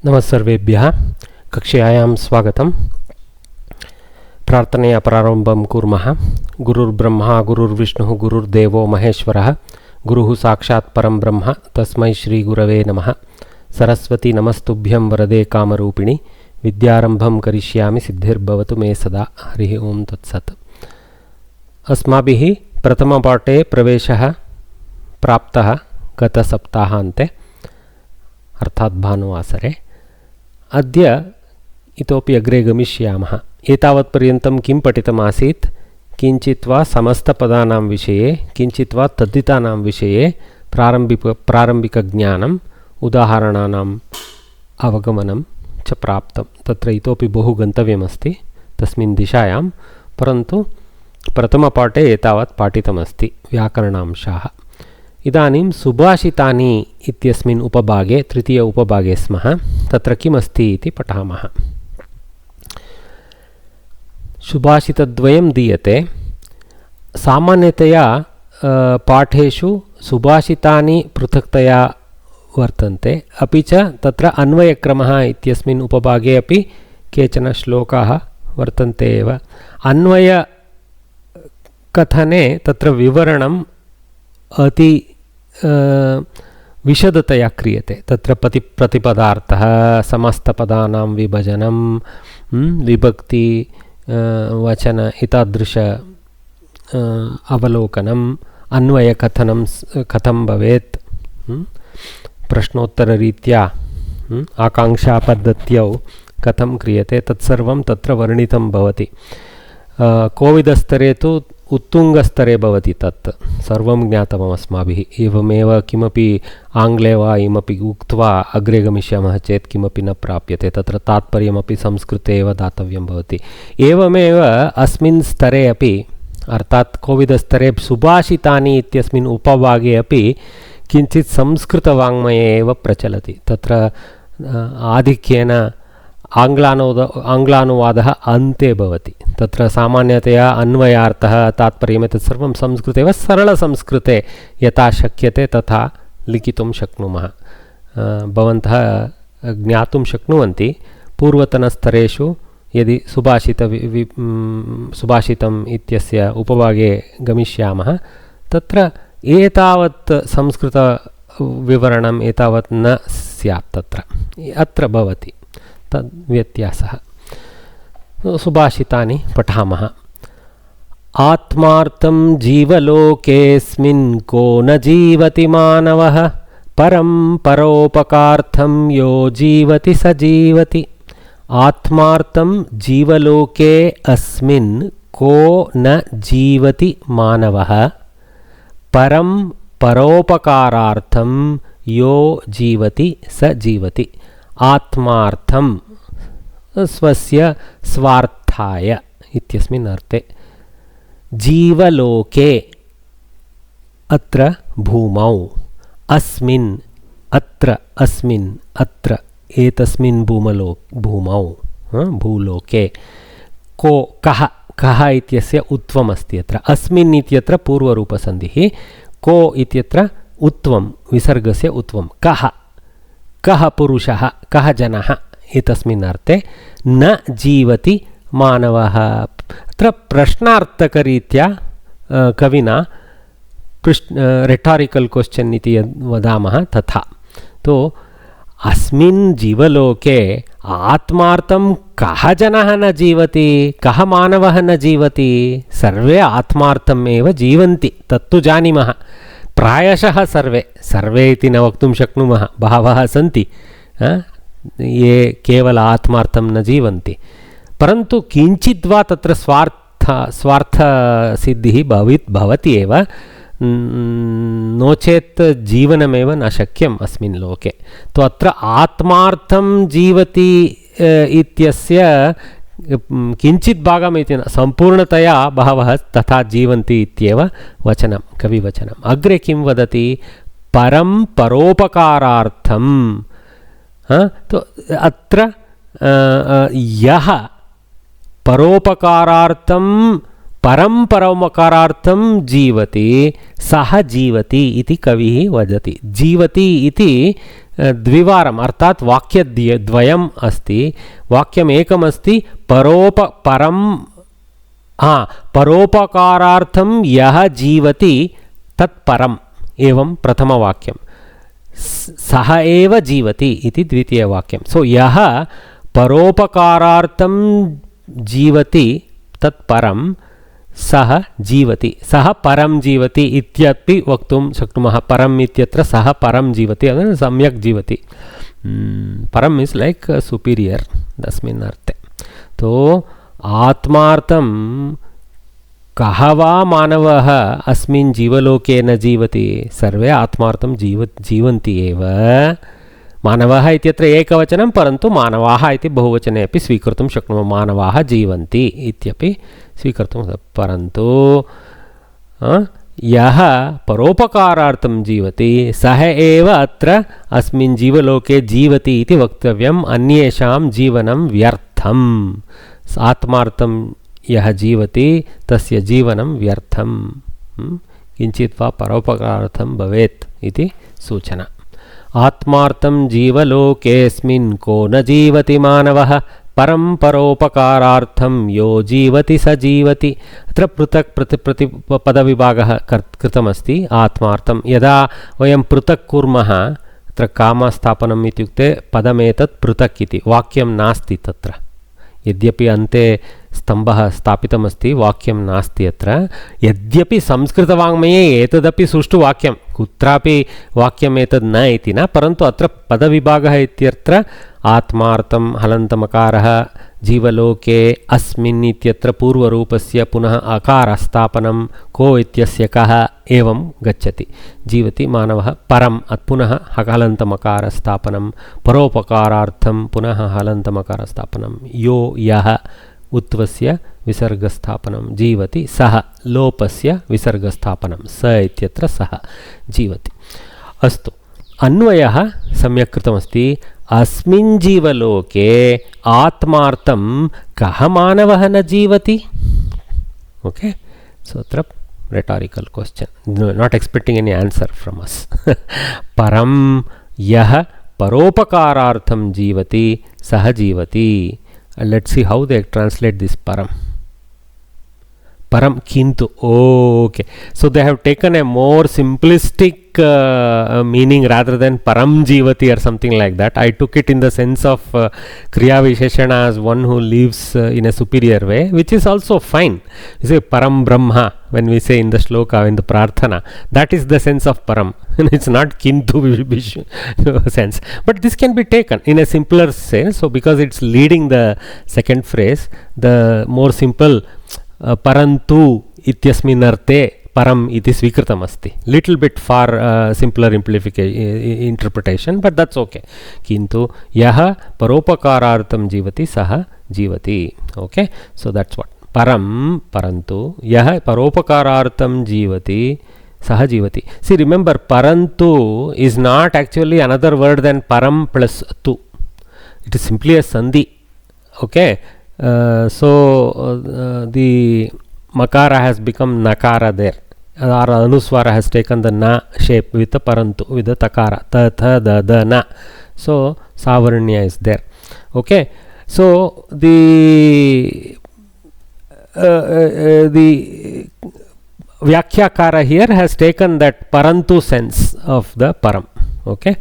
नमस्सर्वेभ्यः कक्षायां स्वागतं। प्रार्थनया प्रारम्भं कुर्मः। गुरुर्ब्रह्मा गुरुर्विष्णुः गुरुर्देवो महेश्वरः गुरुः साक्षात् परं ब्रह्म तस्मै श्रीगुरवे नमः। सरस्वती नमस्तुभ्यं वरदे कामरूपिणि विद्यारम्भं करिष्यामि सिद्धिर्भवतु मे सदा। हरिः ओं तत्सत्। अस्माभिः प्रथमपाठे प्रवेशः प्राप्तः गतसप्ताहान्ते अर्थात् भानुवासरे। अद्य इतोपि अग्रे गमिष्यामः। एतावत्पर्यन्तं किं पठितमासीत्? किञ्चित् वा समस्तपदानां विषये, किञ्चित् वा तद्धितानां विषये प्रारम्भिकज्ञानम्, उदाहरणानाम् अवगमनं च प्राप्तं। तत्र इतोपि बहु गन्तव्यमस्ति तस्मिन् दिशायां, परन्तु प्रथमपाठे एतावत् पाठितमस्ति व्याकरणांशाः। इदानीं सुभाषितानि इत्यस्मिन् उपभागे, तृतीय उपभागे स्मः। तत्र किमस्ति इति पठामः। सुभाषितद्वयं दीयते। सामान्यतया पाठेषु सुभाषितानि पृथक्तया वर्तन्ते, अपि च तत्र अन्वयक्रमः इत्यस्मिन् उपभागे अपि केचन श्लोकाः वर्तन्ते एव। अन्वयकथने तत्र विवरणम् अति विशदतया क्रियते। तत्र प्रतिपदार्थः, समस्तपदानां विभजनं, विभक्ति, वचन एतादृश अवलोकनम्, अन्वयकथनं कथं भवेत्, प्रश्नोत्तररीत्या आकाङ्क्षापद्धत्यौ कथं क्रियते, तत्सर्वं तत्र वर्णितं भवति। कोविदस्तरे तु उत्तुङ्गस्तरे भवति। तत् सर्वं ज्ञातम् अस्माभिः। एवमेव किमपि आङ्ग्ले वा इमपि उक्त्वा अग्रे गमिष्यामः चेत् किमपि न प्राप्यते। तत्र तात्पर्यमपि संस्कृते एव दातव्यं भवति। एवमेव अस्मिन् स्तरे अपि, अर्थात् कोविदस्तरे सुभाषितानि इत्यस्मिन् उपभागे अपि किञ्चित् संस्कृतवाङ्मये एव प्रचलति। तत्र आधिक्येन आङ्ग्लानुवादः अन्ते भवति। तत्र सामान्यतया अन्वयार्थः, तात्पर्यम् एतत् सर्वं संस्कृते एव सरलसंस्कृते यथा शक्यते तथा लिखितुं शक्नुमः। भवन्तः ज्ञातुं शक्नुवन्ति, पूर्वतनस्तरेषु यदि सुभाषितम् इत्यस्य उपभागे गमिष्यामः, तत्र एतावत् संस्कृतविवरणम् एतावत् न स्यात्। तत्र अत्र भवति तद्व्यत्यासः। सुभाषितानि पठामः। आत्मार्थं जीवलोकेऽस्मिन् को न जीवति मानवः, परं परोपकार्थं यो जीवति स जीवति। आत्मार्थं जीवलोके अस्मिन् को न जीवति मानवः, परं परोपकारार्थं यो जीवति स जीवति। आत्मार्थं स्वस्य स्वार्थाय इत्यस्मिन् अर्थे। जीवलोके अत्र भूमौ, अस्मिन् अत्र, अस्मिन् अत्र एतस्मिन् भूमौ भूलोके। को कः, कः इत्यस्य उत्वम् अस्ति अत्र। अस्मिन् इत्यत्र पूर्वरूपसन्धिः, को इत्यत्र उत्वं, विसर्गस्य उत्वं। कः, कः पुरुषः, कः जनः एतस्मिन् अर्थे। न जीवति मानवः, अत्र प्रश्नार्थकरीत्या कविना रेटारिकल् क्वश्चन् इति यद् वदामः तथा। तो अस्मिन् जीवलोके आत्मार्थं कः जनः न जीवति, कः मानवः न जीवति? सर्वे आत्मार्थम् एव जीवन्ति, तत्तु जानीमः। प्रायशः सर्वे इति न वक्तुं शक्नुमः, बहवः सन्ति ये केवल आत्मार्थं न जीवन्ति, परन्तु किञ्चित् वा तत्र स्वार्थसिद्धिः भवति एव, नो चेत् जीवनमेव न शक्यम् अस्मिन् लोके। तो अत्र आत्मार्थं जीवति इत्यस्य किञ्चित् भागम् इति न, सम्पूर्णतया बहवः तथा जीवन्ति इत्येव वचनं, कविवचनम्। अग्रे किं वदति? परं परोपकारार्थं। तो अत्र यः परोपकारार्थं, परं परोपकारार्थं जीवति सः जीवति इति कविः वदति। जीवति इति द्विवारम् अर्थात् वाक्यद्वयम् अस्ति. वाक्यमेकमस्ति परोपकारार्थं यः जीवति तत्परम्. एवं प्रथमवाक्यं. सः एव जीवति इति द्वितीयवाक्यं. सो यः परोपकारार्थं जीवति तत्परं सः जीवति, सः परं जीवति इत्यपि वक्तुं शक्नुमः. परम् इत्यत्र सः परं जीवति, सम्यक् जीवति. परम् इस् लैक् सुपीरियर् तस्मिन् अर्थे. तो आत्मार्थं कः वा मानवः अस्मिन् जीवलोके न जीवति? सर्वे आत्मार्थं जीवन्ति एव. मानवः इत्यत्र एकवचनं, परन्तु मानवाः इति बहुवचने अपि स्वीकर्तुं शक्नुमः. मानवाः जीवन्ति इत्यपि स्वीकर्तुं. परन्तु यः परोपकारार्थं जीवति सः एव अत्र अस्मिन् जीवलोके जीवति इति वक्तव्यम्. अन्येषां जीवनं व्यर्थम्. आत्मार्थं यः जीवति तस्य जीवनं व्यर्थं. किञ्चित् वा परोपकारार्थं भवेत् इति सूचना. आत्मार्थं जीवलोकेऽस्मिन् को न जीवति मानवः, परं परोपकारार्थं यो जीवति स जीवति. अत्र पृथक् पदविभागः कृतमस्ति. आत्मार्थं यदा वयं पृथक् कुर्मः, अत्र कामस्थापनम् इत्युक्ते पदमेतत् पृथक् इति. वाक्यं नास्ति तत्र. यद्यपि अन्ते स्तम्भः स्थापितमस्ति, वाक्यं नास्ति अत्र. यद्यपि संस्कृतवाङ्मये एतदपि सुष्ठु वाक्यं, कुत्रापि वाक्यम् एतद् न इति न, परन्तु अत्र पदविभागः इत्यत्र आत्मार्थं हलन्तमकारः, जीवलोके अस्मिन् इत्यत्र पूर्वरूपस्य पुनः अकारस्थापनं, को इत्यस्य कः एवं गच्छति. जीवति मानवः, परं पुनः हलन्तमकारस्थापनं, परोपकारार्थं पुनः हलन्तमकारस्थापनं, यो यः उत्वस्य विसर्गस्थापनं, जीवति सः लोपस्य विसर्गस्थापनं, स इत्यत्र सः जीवति. अस्तु, अन्वयः सम्यक् कृतमस्ति. अस्मिन् जीवलोके आत्मार्थं कः मानवः न जीवति? ओके, सो अत्र rhetorical question, not expecting any answer from us. परं यः परोपकारार्थं जीवति सः जीवति. Let's see how they translate this param. Param kintu. Okay. So they have taken a more simplistic meaning rather than param jivati or something like that. I took it in the sense of kriya visheshana as one who lives in a superior way, which is also fine. You say param brahma when we say in the shloka, in the prarthana. That is the sense of param. It's not kintu sense. But this can be taken in a simpler sense. So because it's leading the second phrase, the more simple parantu ityasmin arte param iti svikritam asti. Little bit far simpler interpretation, but that's okay. Kintu yaha paropakarartham jivati saha jivati. Okay, so that's what. Param, parantu, yaha paropakarartham jivati saha jivati. See, remember, parantu is not actually another word than param plus tu. It is simply a sandhi. Okay, so the makara has become nakara there. Our anuswara has taken the na shape with the parantu, with the takara, ta, tha, da, na. So savarnya is there. Okay, so the Vyakyakara here has taken that parantu sense of the param. Okay.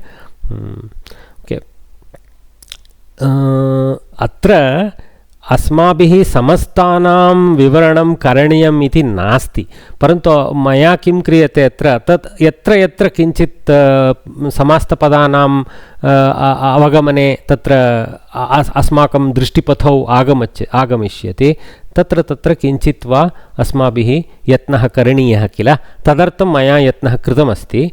Okay. Atra अस्माभिः समस्तानां विवरणं करणीयम् इति नास्ति. परन्तु मया किं क्रियते अत्र, तत् यत्र यत्र किञ्चित् समास्तपदानां अवगमने तत्र अस्माकं दृष्टिपथौ आगमिष्यति, तत्र तत्र किञ्चित् वा अस्माभिः यत्नः करणीयः किल, तदर्थं मया यत्नः कृतमस्ति.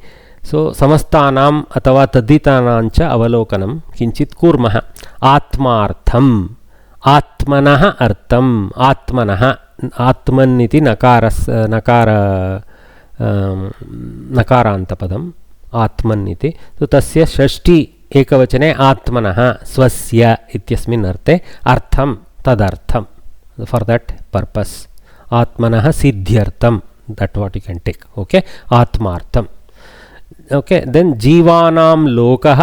सो समस्तानाम् अथवा तद्धितानां च अवलोकनं किञ्चित् कुर्मः. आत्मार्थम्, आत्मनः अर्थम्, आत्मनः, आत्मन् इति नकारान्तपदम्, आत्मन् इति. तो तस्य षष्ठी एकवचने आत्मनः, स्वस्य इत्यस्मिन् अर्थे अर्थं, तदर्थं, for that purpose. आत्मनः सिद्ध्यर्थं, that what you can take. Okay, आत्मार्थं. Okay, then जीवानां लोकः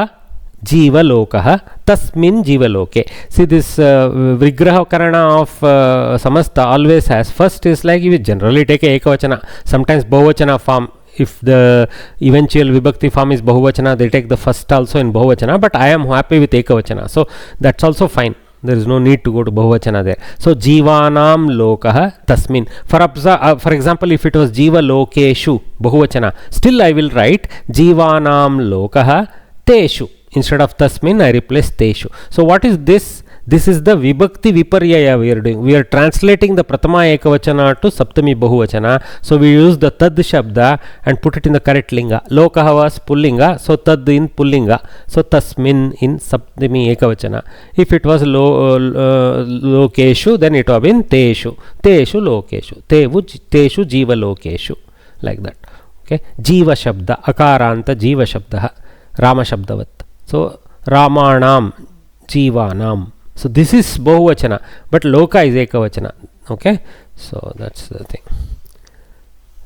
Jivalokah, Tasmin Jivaloke. See, this Vigraha Karana of Samasta always has, first is like you generally take a Ekavachana, sometimes Bahuvachana form. If the eventual Vibhakti form is Bahuvachana, they take the first also in Bahuvachana, but I am happy with Ekavachana. So that's also fine. There is no need to go to Bahuvachana there. So Jivanam Lokah Tasmin. For example, if it was Jiva Lokeshu Bahuvachana, still I will write Jivanam Lokah Teshu. Instead of Tasmin, I replace Teshu. So what is this? This is the Vibhakti Viparyaya we are doing. We are translating the Pratama Ekavachana to Saptami Bahuvachana. So we use the Tad Shabda and put it in the correct Linga. Lokaha was Pullinga, so Tad in Pullinga. So Tasmin in Saptami Ekavachana. If it was Lokeshu, then it would have been Teshu. Teshu Lokeshu. Teshu Jiva Lokeshu. Like that. Okay. Jiva Shabda. Akaranta Jiva Shabda. Rama Shabdavat. So Ramanam Jivanam. So this is Bahuvachana, but Loka is Ekavachana. Okay, so that's the thing.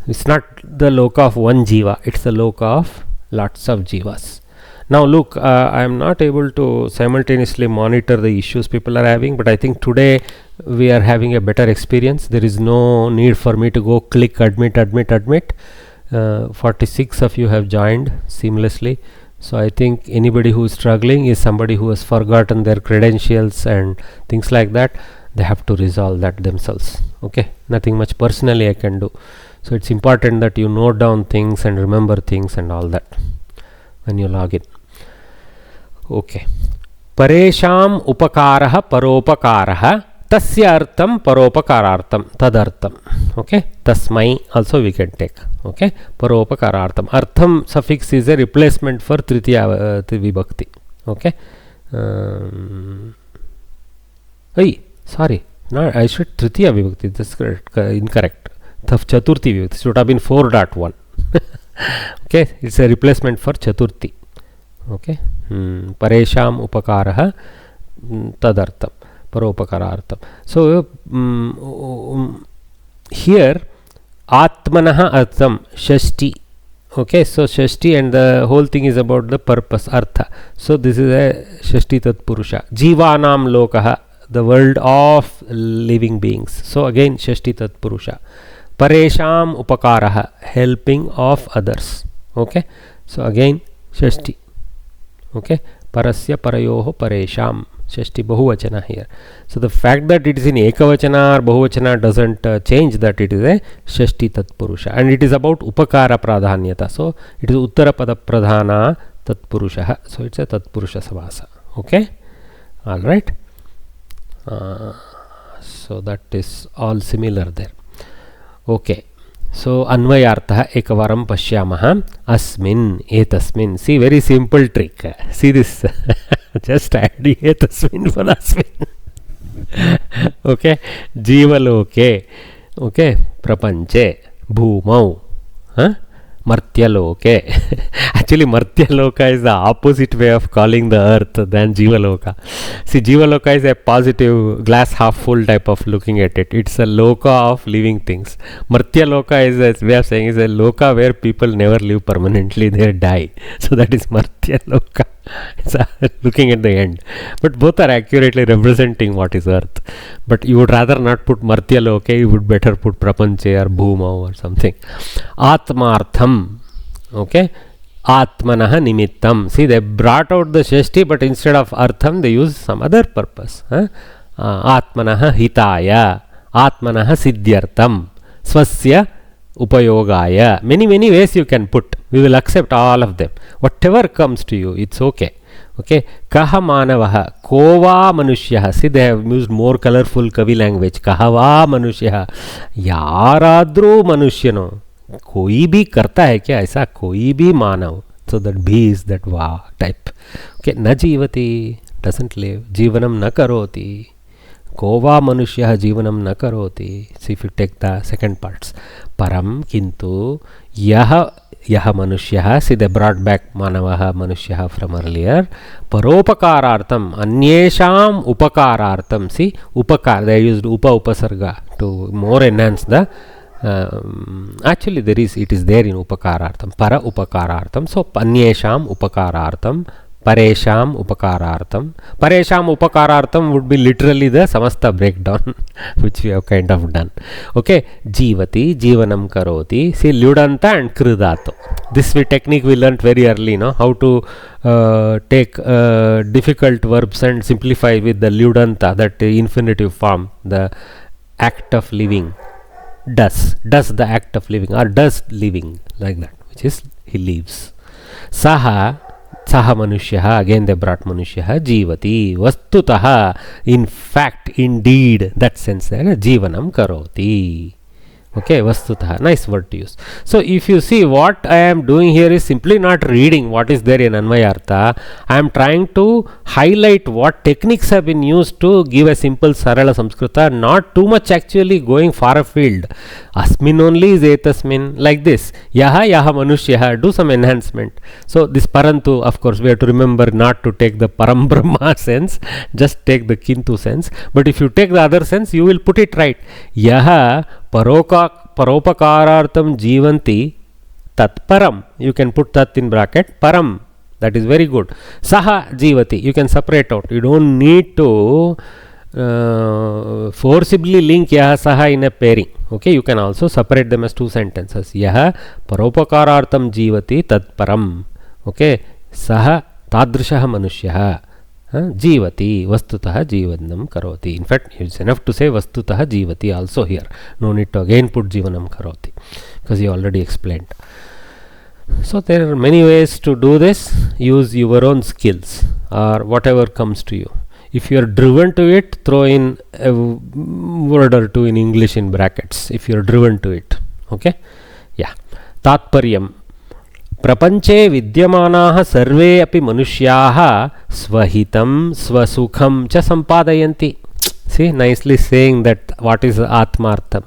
It's not the Loka of one Jiva, it's the Loka of lots of Jivas. Now look, I am not able to simultaneously monitor the issues people are having, but I think today we are having a better experience. There is no need for me to go click admit. 46 of you have joined seamlessly. So I think anybody who is struggling is somebody who has forgotten their credentials and things like that. They have to resolve that themselves. Okay, nothing much personally I can do. So it's important that you note down things and remember things and all that when you log in. Okay. Paresham upakaraha paropakaraha tasya artham paropakarartham tadartham. Okay, tasmai also we can take. Okay, paropakarartham. Artham suffix is a replacement for tritiya vibhakti. Okay. Sorry, no, I should tritiya vibhakti. That's correct, incorrect. Chaturthi vibhakti should have been 4.1. Okay, it's a replacement for chaturthi. Okay. Paresham upakaraha tadartham. Paropakarartham. So here Atmanaha Artham Shashti. Okay, so Shashti and the whole thing is about the purpose, Artha. So this is a Shashti Tat Purusha. Jivanam Lokaha, the world of living beings. So again Shashti Tat Purusha. Paresham Upakaraha, helping of others. Okay, so again Shashti. Okay, Parasya Parayoho Paresham. Shashti Bahuvachana here. So the fact that it is in Ekavachana or Bahuvachana doesn't change that it is a Shashti Tatpurusha. And it is about Upakara Pradhanyata. So it is Uttara Pada Pradhana Tatpurusha. So it's a Tatpurusha Savasa. Okay. Alright. So that is all similar there. Okay. So Anvayartha Ekavaram Pashyamaha Asmin Etasmin. See, very simple trick. See this. Just add Etasmin for Asmin. Okay. Jivaloke. Okay. Prapanche. Bhumau. Martyaloke. Actually, Martyaloka is the opposite way of calling the earth than Jivaloka. See, Jivaloka is a positive, glass half full type of looking at it. It's a loka of living things. Martyaloka is a way of saying is a loka where people never live permanently, they die. So that is Martyaloka. It's looking at the end. But both are accurately representing what is earth. But you would rather not put Martyaloka, you would better put Prapanche or Bhumau or something. Atmartham. Okay. Atmanaha nimittam. See, they brought out the Shashti, but instead of Artham, they use some other purpose. Atmanaha hitaya. Atmanaha siddhyartham. Swasya upayogaya. Many ways you can put. We will accept all of them. Whatever comes to you, it's okay. Okay. Kaha manavaha. Kova manushyaha. See, they have used more colorful Kavi language. Kahava manushyaha. Yaradru manushyano. कोई भी करता है क्या ऐसा कोई भी मानव so that be is that va type. Okay, न जीवति doesn't live. जीवनम न करोति. कोवा मनुष्यः जीवनम न करोति. See, if you take the second parts. परम किंतु यह मनुष्यः. See, they brought back मानवः मनुष्यः from earlier. परोपकारार्थम अन्येषाम उपकारार्थम. See, उपकार, they used upasarga to more enhance the actually it is there in upakarartham, para upakarartham. So anyesham upakarartham Paresham Upakarartham. Paresham Upakarartham would be literally the Samasta breakdown, which we have kind of done. Okay, Jivati, Jivanam Karoti. See, Lyudanta and Kridato. This technique we learnt very early, no? How to take difficult verbs and simplify with the Lyudanta, that infinitive form, the act of living. Does the act of living, or does living, like that, which is he lives. Saha Manushyaha, again they brought Manushyaha, Jivati, Vastutaha, in fact, indeed, that sense there, Jivanam Karoti. Okay, Vastutaha, nice word to use. So if you see, what I am doing here is simply not reading what is there in Anvayartha. I am trying to highlight what techniques have been used to give a simple Sarala Samskrita, not too much actually going far afield. Asmin only is etasmin, like this. Yaha Manushyaha, do some enhancement. So this Parantu, of course, we have to remember not to take the Param Brahma sense, just take the Kintu sense. But if you take the other sense, you will put it right. Yaha Paropakarartham Jivanti Tat Param. You can put Tat in bracket. Param. That is very good. Saha Jivati. You can separate out. You don't need to forcibly link Yaha Saha in a pairing. Okay, you can also separate them as two sentences. Yaha Paropakarartham Jivati Tat Param. Okay, Saha Tadrishaha Manushyaha. Jivati, Vastutaha Jivanam Karoti. In fact, it's enough to say Vastutaha Jivati also here. No need to again put Jivanam Karoti, because you already explained. So there are many ways to do this. Use your own skills or whatever comes to you. If you are driven to it, throw in a word or two in English in brackets, if you are driven to it. Okay? Yeah. Tatparyam. Prapanche vidyamanaha sarve api manusyaha swahitam swasukham cha sampadayanti. See, nicely saying that what is atmartham.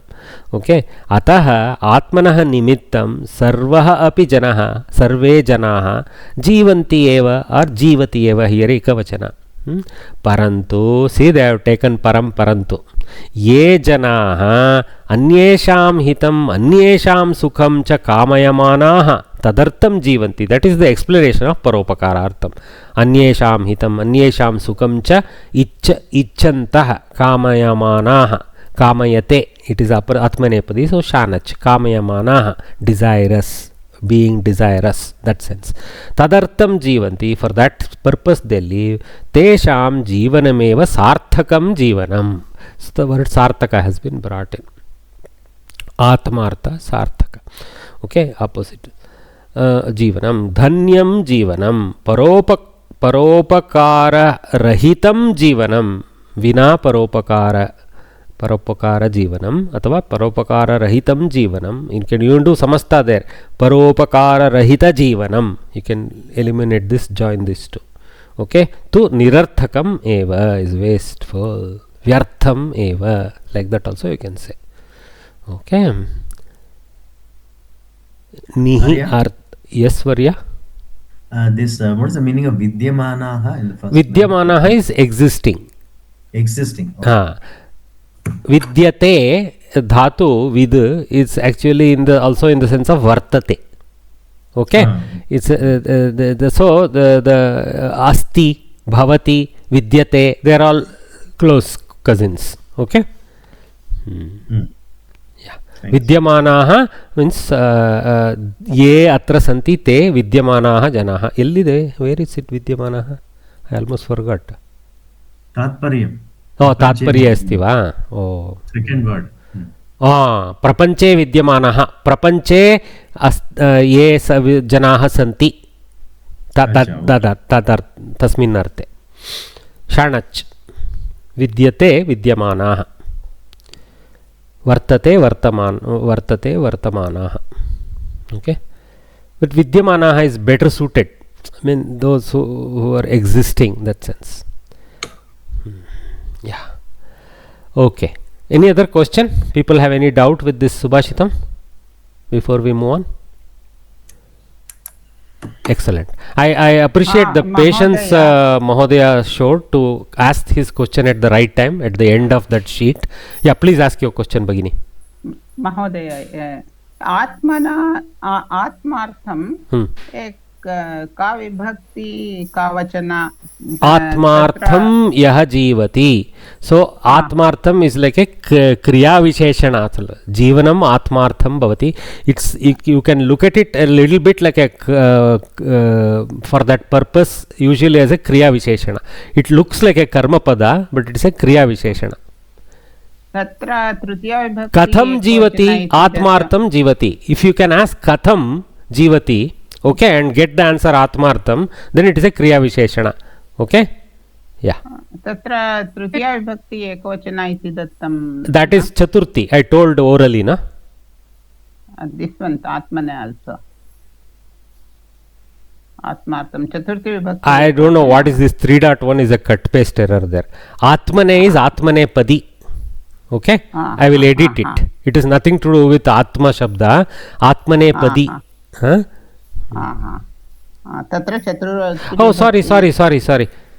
Okay, ataha atmanaha nimittam sarvaha api janaha sarve janaha jivanti eva or jivati eva, here ekavachana. Parantu, see, they have taken parantu. Ye janaha anyesham hitam anyesham sukham cha kamayamanaha tadartham jivanti. That is the explanation of Paropakarartham. Anyesham hitam anyesham sukham cha icchantaha kamayamanaha. Kamayate, it is Atmanepadi, so Shanach. Kamayamanaha, desirous, being desirous, that sense. Tadartham jivanti, for that purpose they live. Tesham jivanameva sarthakam jivanam. So the word sarthaka has been brought in. Atmartha sarthaka. Okay, opposite. Jivanam. Dhanyam jivanam. Paropakara rahitam jivanam. Vina paropakara jivanam athava paropakara rahitam jivanam. You can even do samasta there. Paropakara rahita jivanam. You can eliminate this, join this two. Okay. Tu nirarthakam eva is wasteful. Vyartham eva. Like that also you can say. Okay. Nihi arth. Yes, Varya? What is the meaning of vidyamanaha in the first? Vidyamanaha is existing. Existing. Okay. Vidyate dhatu vid is actually also in the sense of vartate. Okay, it's so the asti, bhavati, vidyate, they are all close cousins. Okay. Yeah. Vidyamanaha means ye atra santi te vidyamanaha janaha. Ellide, where is it vidyamanaha? I almost forgot. Tatparyam. Oh, tatparya asti va? Oh. Second word. Prapanche vidyamanaha. Prapanche ye janaha santi. Tasmin arte. Shanach. Vidyate vidyamanaha. Vartate vartamanaha. Okay. But vidyamanaha is better suited. I mean, those who are existing, that sense. Yeah. Okay. Any other question? People have any doubt with this Subhashitam before we move on? Excellent. I appreciate the patience Mahodaya showed to ask his question at the right time, at the end of that sheet. Yeah, please ask your question, Bhagini. Mahodaya, atmartham का विभक्ति का वचना atmartham yah jivati. So atmartham is like a kriya visheshana. Jivanam atmartham bhavati. It's you can look at it a little bit like a for that purpose usually as a kriya visheshana. It looks like a karma pada but it's a kriya visheshana. तत्र तृतीया विभक्ति Katham jivati atmartham jivati. If you can ask katham jivati, okay, and get the answer atmartham, then it is a kriya visheshana. Okay, yeah, तत्र तृतीया विभक्ति एकवचना इति दत्तं. that is chaturthi. I told orally, na. This one atmane also atmartham chaturthi vibhakti. I don't know what is this 3.1 is a cut paste error there. Atmane is atmane padi. Okay, I will edit it. It is nothing to do with atma shabda. Atmane padi. तत्र चतुर्. Oh, sorry.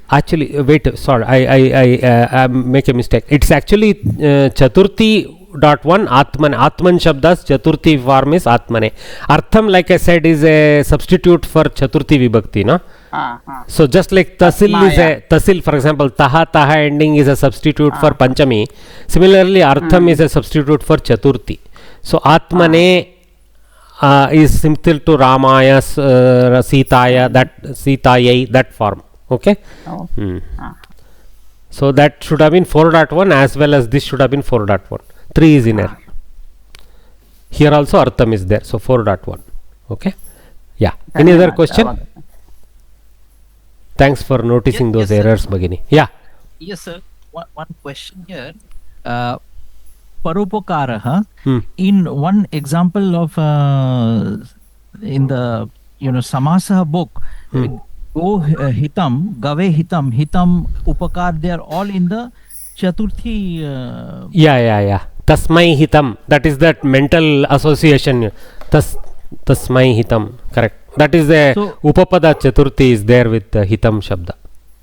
Actually, wait. Sorry, I make a mistake. It's actually chaturthi.1 atman shabdas chaturthi form is atmane. Artham, like I said, is a substitute for chaturthi vibhakti, no? So just like tasil is a tasil, for example, taha ending is a substitute for panchami. Similarly, artham is a substitute for chaturthi. So atmane is similar to ramaya, sitaya, that form. Okay. So that should have been 4.1 as well as this should have been 4.1. 3 is in error. Here also artham is there. So 4.1. Okay. Yeah. Any other question? Thanks for noticing those errors, Bhagini. Yeah. Yes, sir. One question here. Paropokaraha. In one example of in the Samasa book, go hitam, gave hitam, upakar. They are all in the chaturthi. Yeah. Tasmai hitam. That is that mental association. Tasmai hitam. Correct. That is the upapada chaturthi is there with the hitam shabda.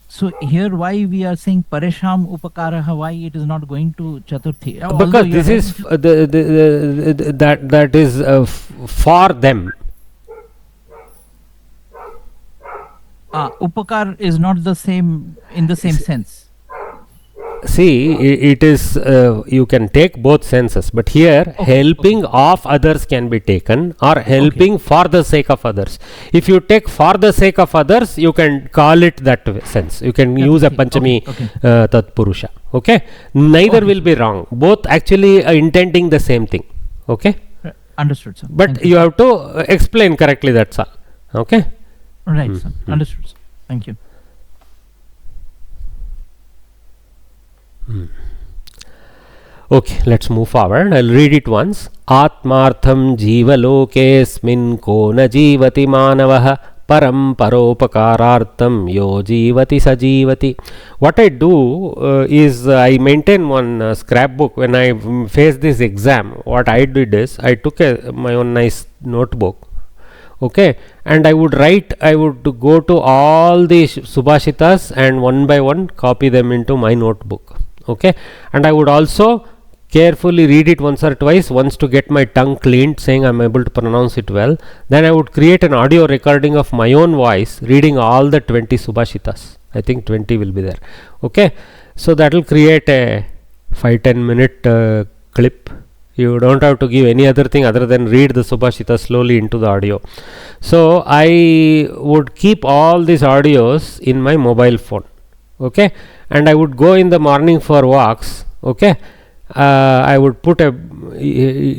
So here why we are saying paresham upakaraha, why it is not going to chaturthi? Because this is that is for them. Upakar is not the same in the same sense. See, it is you can take both senses, but here helping of others can be taken or helping for the sake of others. If you take for the sake of others, you can call it that sense. You can use a panchami tatpurusha. Okay, neither will be wrong. Both actually intending the same thing. Okay, understood, sir. But you have to explain correctly. That's all. Okay. Right, sir. Understood, sir. Thank you. Okay, let's move forward. I'll read it once. Atmartham jiva lokesmin ko na jivati manavah param paropakarartham yo jivati sajivati. What I do is I maintain one scrapbook. When I face this exam, what I did is I took my own nice notebook. Okay, and I would go to all the subhashitas and one by one copy them into my notebook. Okay, and I would also carefully read it once or twice, once to get my tongue cleaned, saying I'm able to pronounce it well. Then I would create an audio recording of my own voice reading all the 20 subhashitas. I think 20 will be there. Okay, so that will create a 5-10 minute clip. You don't have to give any other thing other than read the subhashita slowly into the audio. So I would keep all these audios in my mobile phone. Okay, and I would go in the morning for walks. Okay, I would put a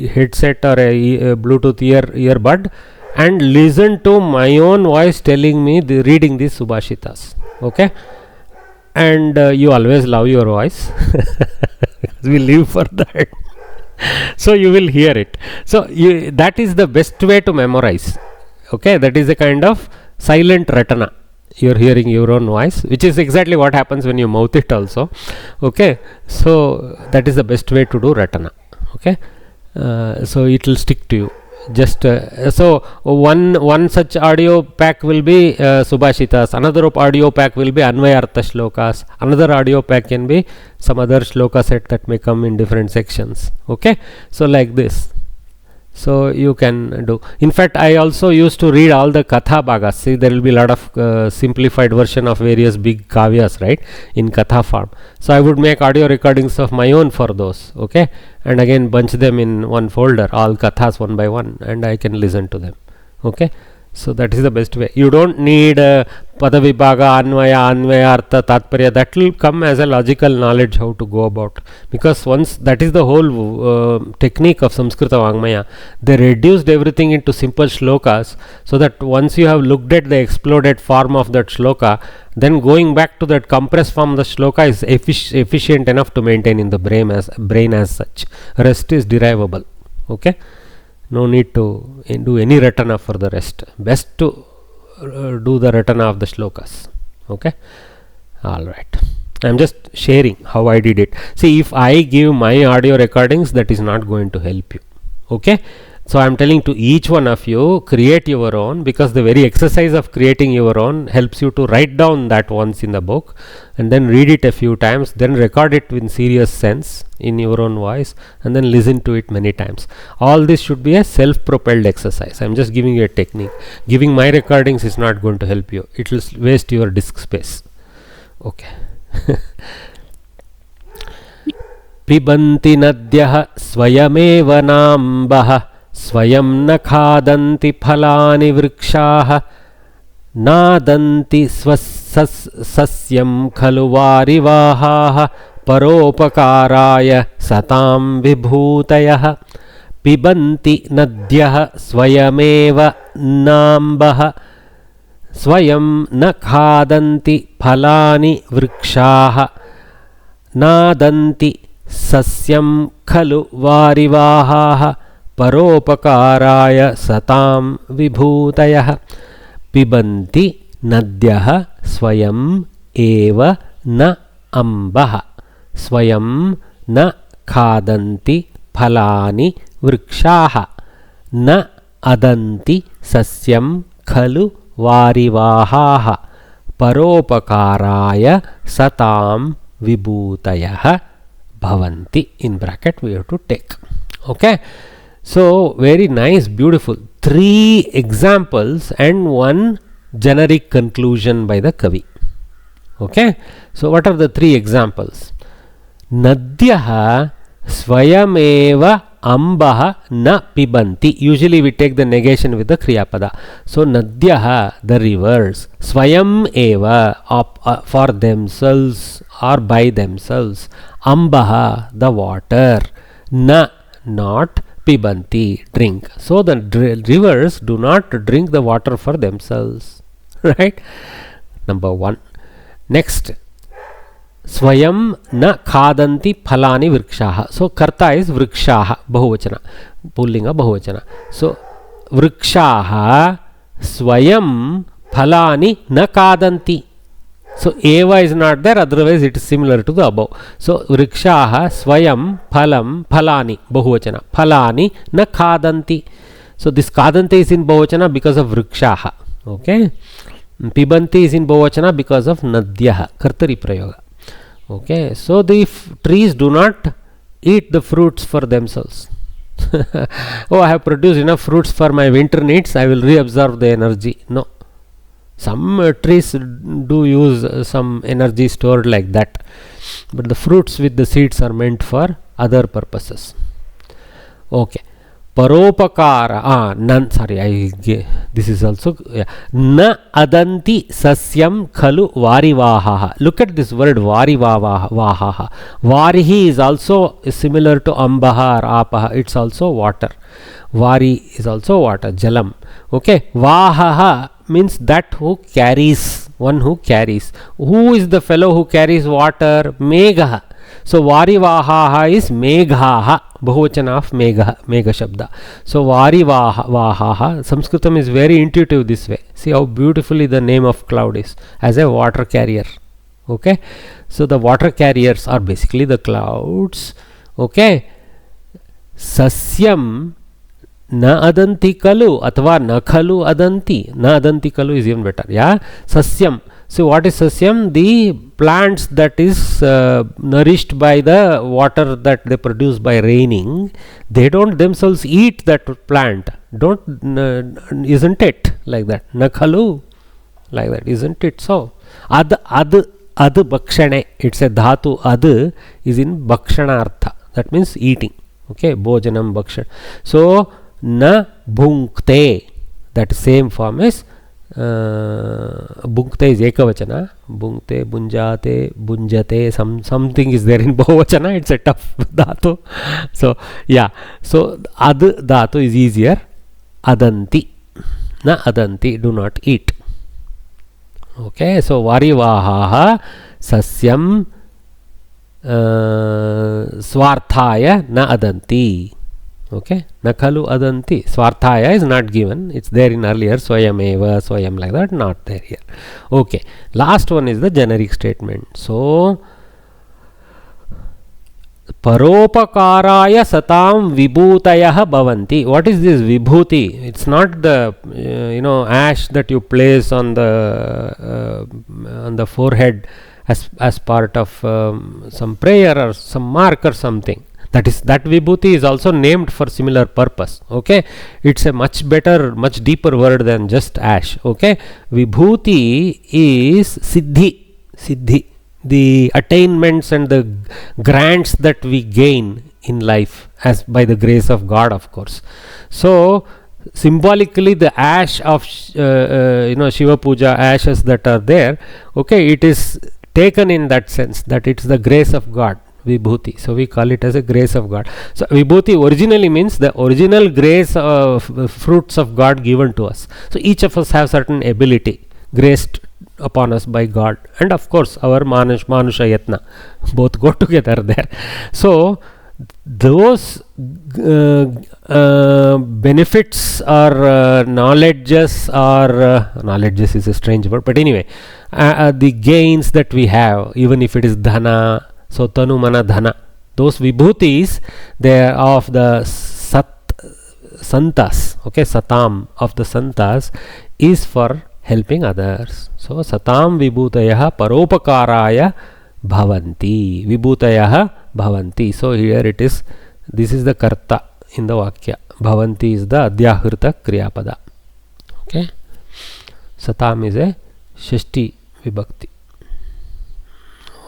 headset or a Bluetooth earbud and listen to my own voice telling me reading these subhashitas. Okay, and you always love your voice. We live for that. So you will hear it. So that is the best way to memorize. Okay, that is a kind of silent retina. You are hearing your own voice, which is exactly what happens when you mouth it also. Okay, so that is the best way to do retina. Okay, so it will stick to you. Just so one such audio pack will be subhashitas, another audio pack will be anvayartha shlokas, another audio pack can be some other shloka set that may come in different sections. Okay, so like this. So you can do. In fact, I also used to read all the Katha Bhagas. See, there will be a lot of simplified version of various big Kavyas, right, in Katha form. So I would make audio recordings of my own for those, okay, and again bunch them in one folder, all Kathas one by one, and I can listen to them, okay. So that is the best way. You don't need Padavibhaga, Anvaya, Artha, Tatparya. That will come as a logical knowledge how to go about. Because once that is the whole technique of Samskrita Vangmaya, they reduced everything into simple shlokas, so that once you have looked at the exploded form of that shloka, then going back to that compressed form of the shloka is efficient enough to maintain in the brain as such. Rest is derivable. Okay. No need to do any ratana for the rest. Best to do the ratana of the shlokas. Okay. All right. I am just sharing how I did it. See, if I give my audio recordings, that is not going to help you. Okay. So I am telling to each one of you, create your own, because the very exercise of creating your own helps you to write down that once in the book and then read it a few times, then record it in serious sense in your own voice, and then listen to it many times. All this should be a self-propelled exercise. I am just giving you a technique. Giving my recordings is not going to help you. It will waste your disk space. Okay. पिबन्ति नद्यः स्वयमेव नाम्बः स्वयं न खादन्ति फलानि वृक्षाः नादन्ति सस्यं खलु वारिवाहाः परोपकाराय सतां विभूतयः पिबन्ति नद्यः स्वयमेव नाम्बः स्वयं न खादन्ति फलानि वृक्षाः नादन्ति सस्यं खलु वारिवाहाः परोपकाराय सतां विभूतयः पिबन्ति नद्यः स्वयं एव न अम्बः स्वयं न खादन्ति फलानि वृक्षाः न अदन्ति सस्यं खलु वारिवाहाः परोपकाराय सतां विभूतयः bhavanti. In bracket we have to take. Okay. So very nice, beautiful. 3 examples and 1 generic conclusion by the Kavi. Okay. So what are the 3 examples? Nadyah swayameva ambaha na pibanti. Usually we take the negation with the kriyapada. So nadyah, the rivers, swayam eva, for themselves or by themselves, ambaha, the water, na, not, pibanti, drink. So the rivers do not drink the water for themselves. Right? Number 1. Next, swayam na khadanti phalani vrikshaha. So karta is vrikshaha, bahuvachana, pullinga bahuvachana. So vrikshaha swayam phalani na khadanti. So eva is not there, otherwise it is similar to the above. So vrikshaha swayam phalam phalani, bahuvachana, phalani na khadanti. So this khadanti is in bahuvachana because of vrikshaha. Okay. Pibanti is in bahuvachana because of nadyah, kartari prayoga. Okay, so the trees do not eat the fruits for themselves. Oh, I have produced enough fruits for my winter needs, I will reabsorb the energy. No. Some trees do use some energy stored like that, but the fruits with the seeds are meant for other purposes. Okay. Paropakara, this is also, na adanti sasyam khalu varivahaha. Look at this word varivahaha. Varihi is also similar to ambaha or apaha. It's also water. Vari is also water, jalam. Okay, vahaha means that who carries, one who carries. Who is the fellow who carries water? Megha. So varivahaha is meghaha, bahuvachana of megha shabda. So varivahaha, Sanskritam is very intuitive this way. See how beautifully the name of cloud is as a water carrier. Okay, so the water carriers are basically the clouds. Okay, sasyam na adanti kalu athva na khalu adanti. Na adanti kalu is even better. Yeah, sasyam. So what is sasyam? The plants that is nourished by the water that they produce by raining. They don't themselves eat that plant. Don't, isn't it like that? Nakhalu, like that, isn't it? So ad bhakshane, it's a dhatu. Ad is in bhakshanartha, that means eating. Okay, bhojanam bhakshan. So na bhunkte, that same form is bhunkte is ekavachana. Bhunkte, bunjate, bunjate, something is there in bahuvachana. It's a tough dhatu. So yeah, so ad dhatu is easier. Adanti, na adanti, do not eat. Okay, so varivahaha sasyam swarthaya na adanti. Okay, nakhalu adanti. Swarthaya is not given. It's there in earlier. Swayameva, swayam, like that. Not there here. Okay, last one is the generic statement. So paropakaraya satam vibhutayah bhavanti. What is this vibhuti? It's not the ash that you place on the forehead as part of some prayer or some mark or something. That vibhuti is also named for similar purpose. Okay, it's a much better, much deeper word than just ash. Okay, vibhuti is siddhi, the attainments and the grants that we gain in life as by the grace of God, of course. So symbolically, the ash of Shiva Puja ashes that are there, okay, it is taken in that sense that it's the grace of God, vibhuti. So we call it as a grace of God. So vibhuti originally means the original grace of fruits of God given to us. So each of us have certain ability graced upon us by God, and of course our manusha yatna, both go together there. So those benefits or knowledges, or knowledges is a strange word, but anyway, the gains that we have, even if it is dhana, so tanu mana dhana, those vibhutis, they are of the santas. Okay, satam of the santas is for helping others. So satam vibhutayah paropakaraya bhavanti. Vibhutayah bhavanti. So here it is, this is the karta in the vakya. Bhavanti is the adhyahrita kriyapada. Okay, satam is a shashti vibhakti.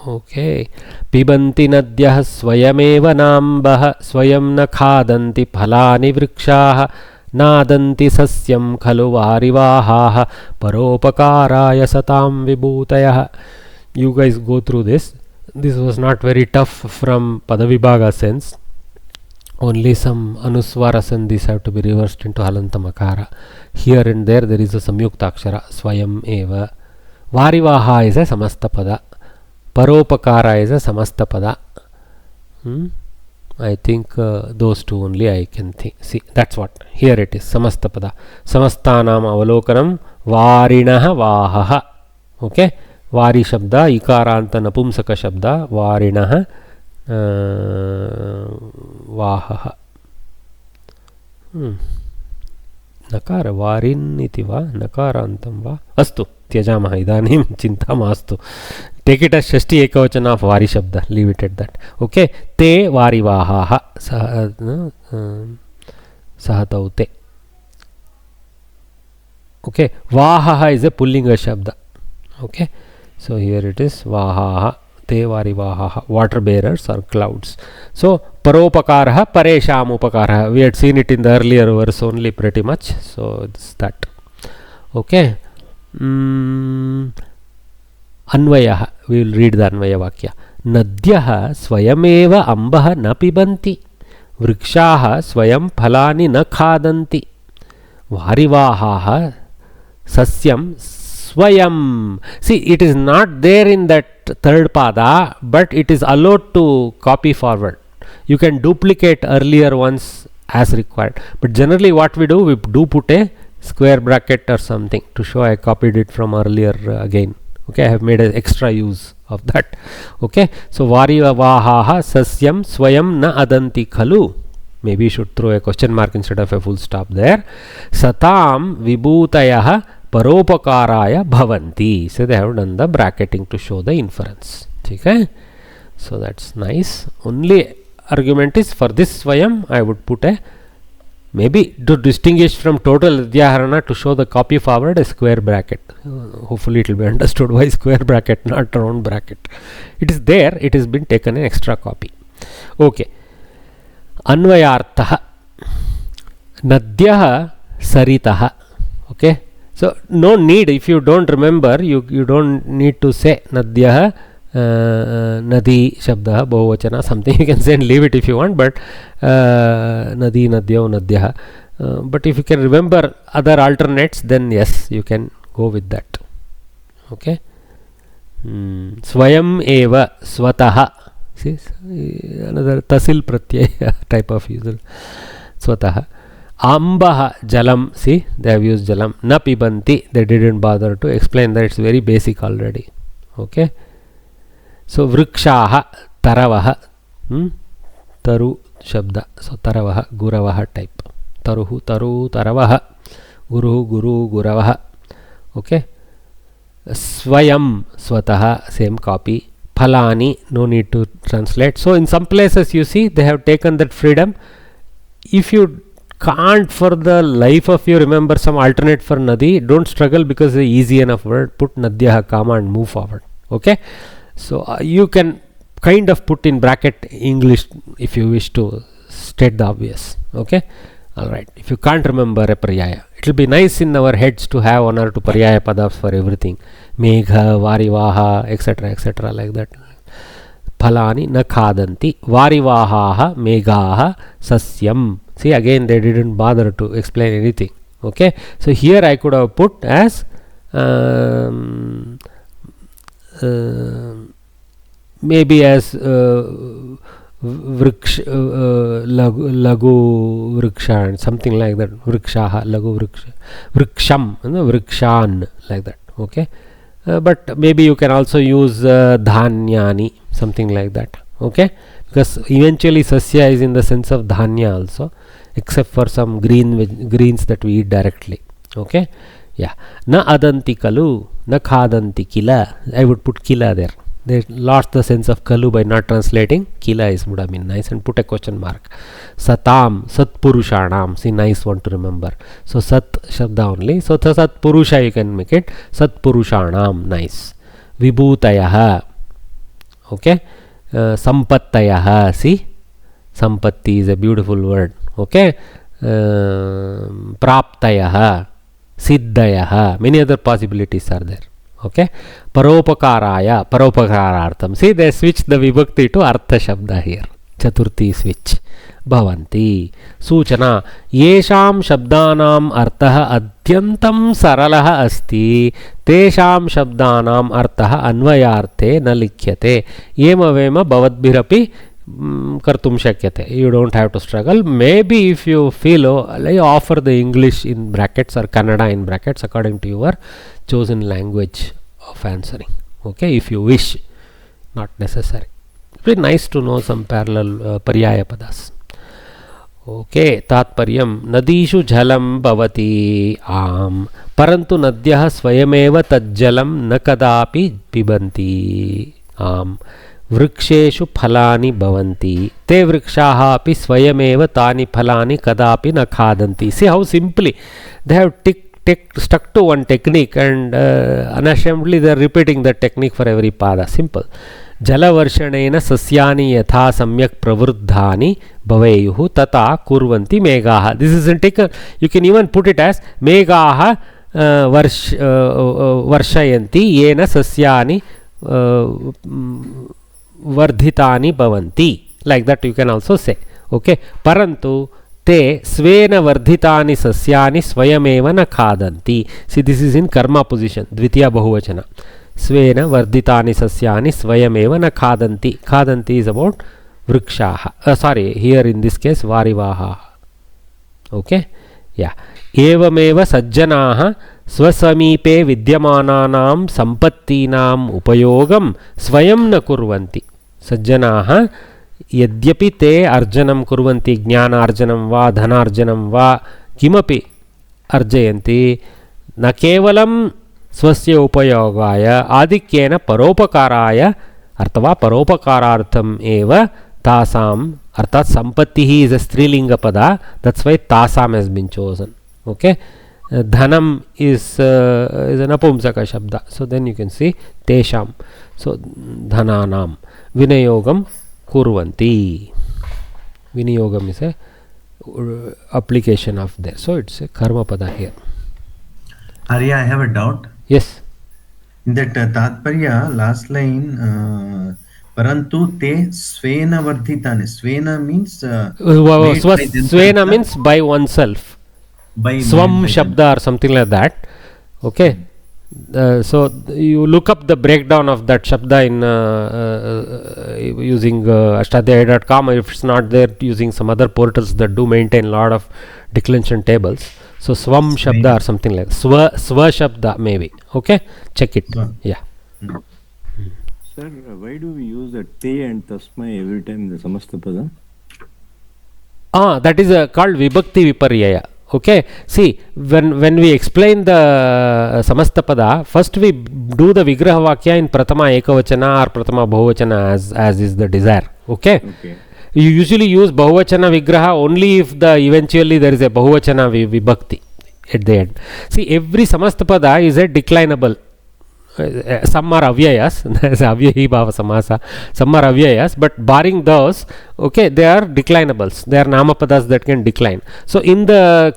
Okay, pibanti nadyah swayameva nambah swayam na khadanti phalani vrikshaha nadanti sasyam khalu varivahaha paropakaraya satam vibhutayah. You guys go through this. This was not very tough from Padavibhaga sense. Only some anuswara sandhis have to be reversed into halantamakara. Here and there is a samyuktakshara, swayam eva. Varivaha is a samasta pada. Paropakara is a samasta pada. I think those two only I can see. That's what. Here it is. Samasta pada. Samastanam avalokanam varinaha vahaha. Okay. Vari shabda, ikaranta napumsaka shabda, varinaha vahaha. Nakara varin iti va, nakarantam va. Astu, tyajamaha idanim chinta mastu. Take it as shashti ekavachana of vari shabda. Leave it at that. Okay. Te vari vahaha sahataute. Okay. Vahaha is a pullinga shabda. Okay. So here it is vahaha, te varivahaha, water bearers or clouds. So paropakaraha, paresham upakaraha. We had seen it in the earlier verse only pretty much. So it's that. Okay. Anvayaha. We will read the Anvaya Vakya. Nadyaha swayameva ambaha na pibanti. Vrikshaha swayam phalani na khadanti. Varivahaha sasyam swayam. See, it is not there in that third pada, but it is allowed to copy forward. You can duplicate earlier ones as required. But generally what we do put a square bracket or something to show I copied it from earlier again. Okay, I have made an extra use of that. Okay, so varivahaha sasyam swayam na adanti khalu. Maybe you should throw a question mark instead of a full stop there. Satam vibhutayah paropakaraya bhavanti. So they have done the bracketing to show the inference. Okay? So that's nice. Only argument is for this Swayam I would put a, maybe to distinguish from total Adhyaharana, to show the copy forward, a square bracket. Hopefully it will be understood why square bracket, not round bracket. It is there, it has been taken an extra copy. Okay. Anvayartha Nadyah Saritaha. Okay. So no need, if you don't remember, you don't need to say Nadyah Nadi Shabda Bahuvachana, something you can say and leave it if you want, but Nadi Nadyo Nadyah. But if you can remember other alternates, then yes, you can go with that. Okay. Swayam eva swataha. See, another tasil pratyaya type of user. Swataha. Ambaha jalam. See, they have used jalam. Na pibanti. They didn't bother to explain that, it's very basic already. Okay. So vrikshaha taravaha. Taru shabda. So taravaha guravaha type. Taruhu taru taravaha. Guruhu guru guravaha. Okay. Swayam swataha, same copy. Phalani, no need to translate. So in some places you see they have taken that freedom. If you can't for the life of you remember some alternate for Nadi, don't struggle, because it's an easy enough word. Put Nadyaha comma and move forward. Okay. So you can kind of put in bracket English if you wish to state the obvious. Okay. Alright. If you can't remember a paryaya, it will be nice in our heads to have one or two paryaya padas for everything. Megha, Varivaha, etc. like that. Phalani na khadanti. Varivaha, Meghaha, Sasyam. See, again they didn't bother to explain anything. Okay. So here I could have put as maybe as lagu vriksha and something like that. Vrikshaha, lagu vriksha, vriksham, vrikshan, like that. Okay. But maybe you can also use dhanyani, something like that. Okay. Because eventually sasya is in the sense of dhanya also, except for some greens that we eat directly. Okay. Yeah. Na adanti kalu, na khadanti kila. I would put kila there. They lost the sense of kalu by not translating. Kila is would have been nice, and put a question mark. Satam, sat purushanam. See, nice one to remember. So sat shabda only. So sat purusha you can make it. Sat purushanam. Nice. Vibhutayaha. Okay. Sampattayaha. See, sampatti is a beautiful word. Okay. Praptayaha. Siddhayaha. Many other possibilities are there. Okay. Paropakaraya, paropakarartham. See, they switch the vibhakti to artha shabda here. Chaturthi switch. Bhavanti. Suchana. Yesham shabdanam artha adyantam saralaha asti. Tesham shabdanam artha anvayarthe na likhyate. Yema vema bhavadbhirapi kartum shakyate. You don't have to struggle. Maybe if you feel, offer the English in brackets or Kannada in brackets according to your chosen language of answering. Okay, if you wish, not necessary. It would be nice to know some parallel paryaya padas. Okay, tatparyam. Nadishu jhalam bhavati am parantu nadyah swayameva tajjalam na kadapi pibanti am. Vriksheshu phalani bhavanti te vrikshaha api swayameva tani phalani kadapi na khadanti. See how simply they have stuck to one technique, and unashamedly they are repeating that technique for every pada. Simple. Jalavarshanaina sasyani yatha samyak pravruddhani bhaveyuhu tata kurvanti meghaha. This isn't taken. You can even put it as meghaha varshayanti yena sasyani vardhitani bhavanti. Like that you can also say. Okay. Parantu te svena vardhitani sasyani swayameva na khadanti. See, this is in karma position. Dvitiya bahuvachana. Svena vardhitani sasyani swayameva na khadanti. Khadanti is about vrikshaha. Sorry, here in this case varivaha. Okay. Yeah. Evameva sajjanaha स्वसमीपे विद्यमानानां सम्पत्तीनां उपयोगं स्वयं न कुर्वन्ति. सज्जनाः यद्यपि ते अर्जनं कुर्वन्ति, ज्ञानार्जनं वा धनार्जनं वा किमपि अर्जयन्ति, न केवलं स्वस्य उपयोगाय आधिक्येन परोपकाराय अथवा परोपकारार्थम् एव तासाम् अर्थात सम्पत्तिः इस् अ स्त्रीलिङ्गपदा दट्स् वै तासाम् has been chosen okay dhanam is an apumsaka shabda so then you can see tesham so dhananam vinayogam kurvanti vinayogam is a application of there so it's a karma pada here. Arya, I have a doubt. Yes, In that Tatparya last line parantu te svena vardhitane. Svena means svena means by oneself. Swam shabda or something like that. Okay. So you look up the breakdown of that shabda in using ashtadhyaya.com. If it's not there, using some other portals that do maintain a lot of declension tables. So swam shabda or something like swa shabda maybe. Okay, check it. Yeah. Sir, why do we use the te and tasmai every time in the samastapada? That is called vibhakti viparyaya. Okay, see when we explain the samastapada, first we do the vigraha vakya in pratama ekavachana or pratama bahuvachana as is the desire. Okay, you usually use bahuvachana vigraha only if eventually there is a bahuvachana vibhakti at the end. See, every samastapada is a declinable. Some are avyayas, avyahi bhava samasa, some are avyayas, but barring those, okay, they are declinables. They are namapadas that can decline. So in the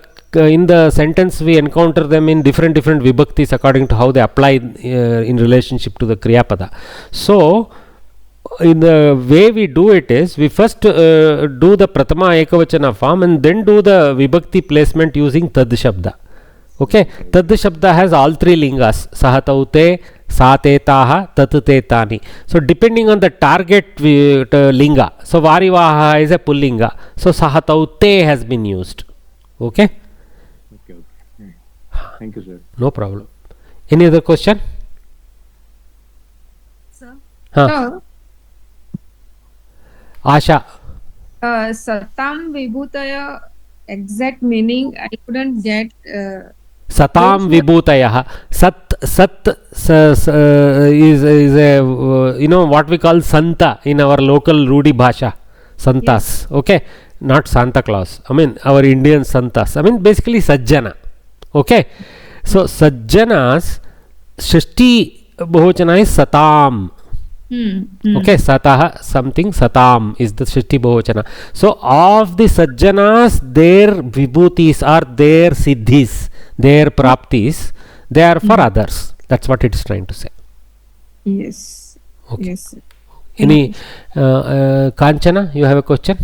sentence we encounter them in different vibhaktis according to how they apply in relationship to the kriyapada. So in the way we do it is, we first do the pratama ekavachana form and then do the vibhakti placement using tad shabda. Okay, tad shabda has all three lingas, sahataute, satetaha, tatatani. So depending on the target linga, so varivaha is a pullinga, so sahataute has been used. Okay. Thank you, sir. No problem. Any other question? Sir. Huh. Asha. Satam vibhutaya exact meaning I couldn't get. Satam vibhutayah. Sat is a what we call Santa in our local Rudi Bhasha. Santas. Yes. Okay, not Santa Claus. I mean our Indian Santas. I mean basically Sajjana. Okay, so Sajjanas Shashti Bahuvachana is Satam. Okay, Satah something, Satam is the Shashti Bahuvachana. So of the Sajjanas, their vibhutis are their siddhis, their praptis, they are for others. That's what it is trying to say. Yes. Okay. Yes. Any Kanchana, you have a question?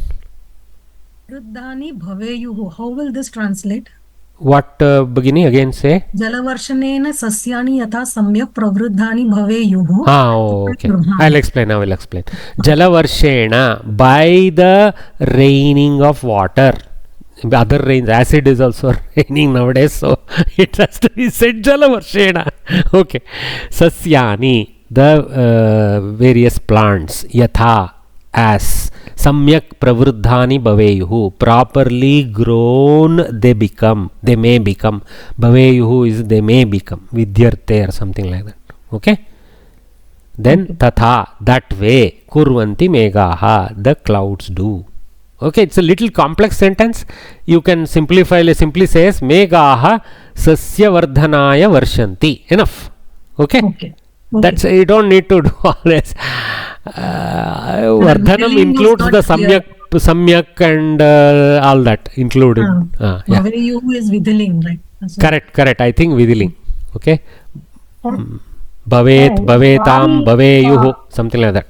Vruddhani bhaveyuhu. How will this translate? What beginning again say? Jalavarshanena sasyani yatha samyak pravruddhani bhaveyuhu. Okay. I will explain. Jalavarshena, by the raining of water. Other rains, acid is also raining nowadays, so it has to be said Jalavarshena. Okay. Sasyani, the various plants, yatha, as samyak pravruddhani bhaveyuhu, properly grown they may become. Bhaveyuhu is they may become, vidyarte or something like that. Okay. Then tatha, that way, kurvanti megaha, the clouds do. Okay, it's a little complex sentence. You can simply say as megaha sasya vardhanaya varshanti. Enough. Okay. That's you don't need to do all this. Vardhanam includes the samyak and all that included. Bhaveyuhu is vidhiling, right? Correct. I think vidhiling. Okay. Bhavetam, bhaveyuhu, something like that.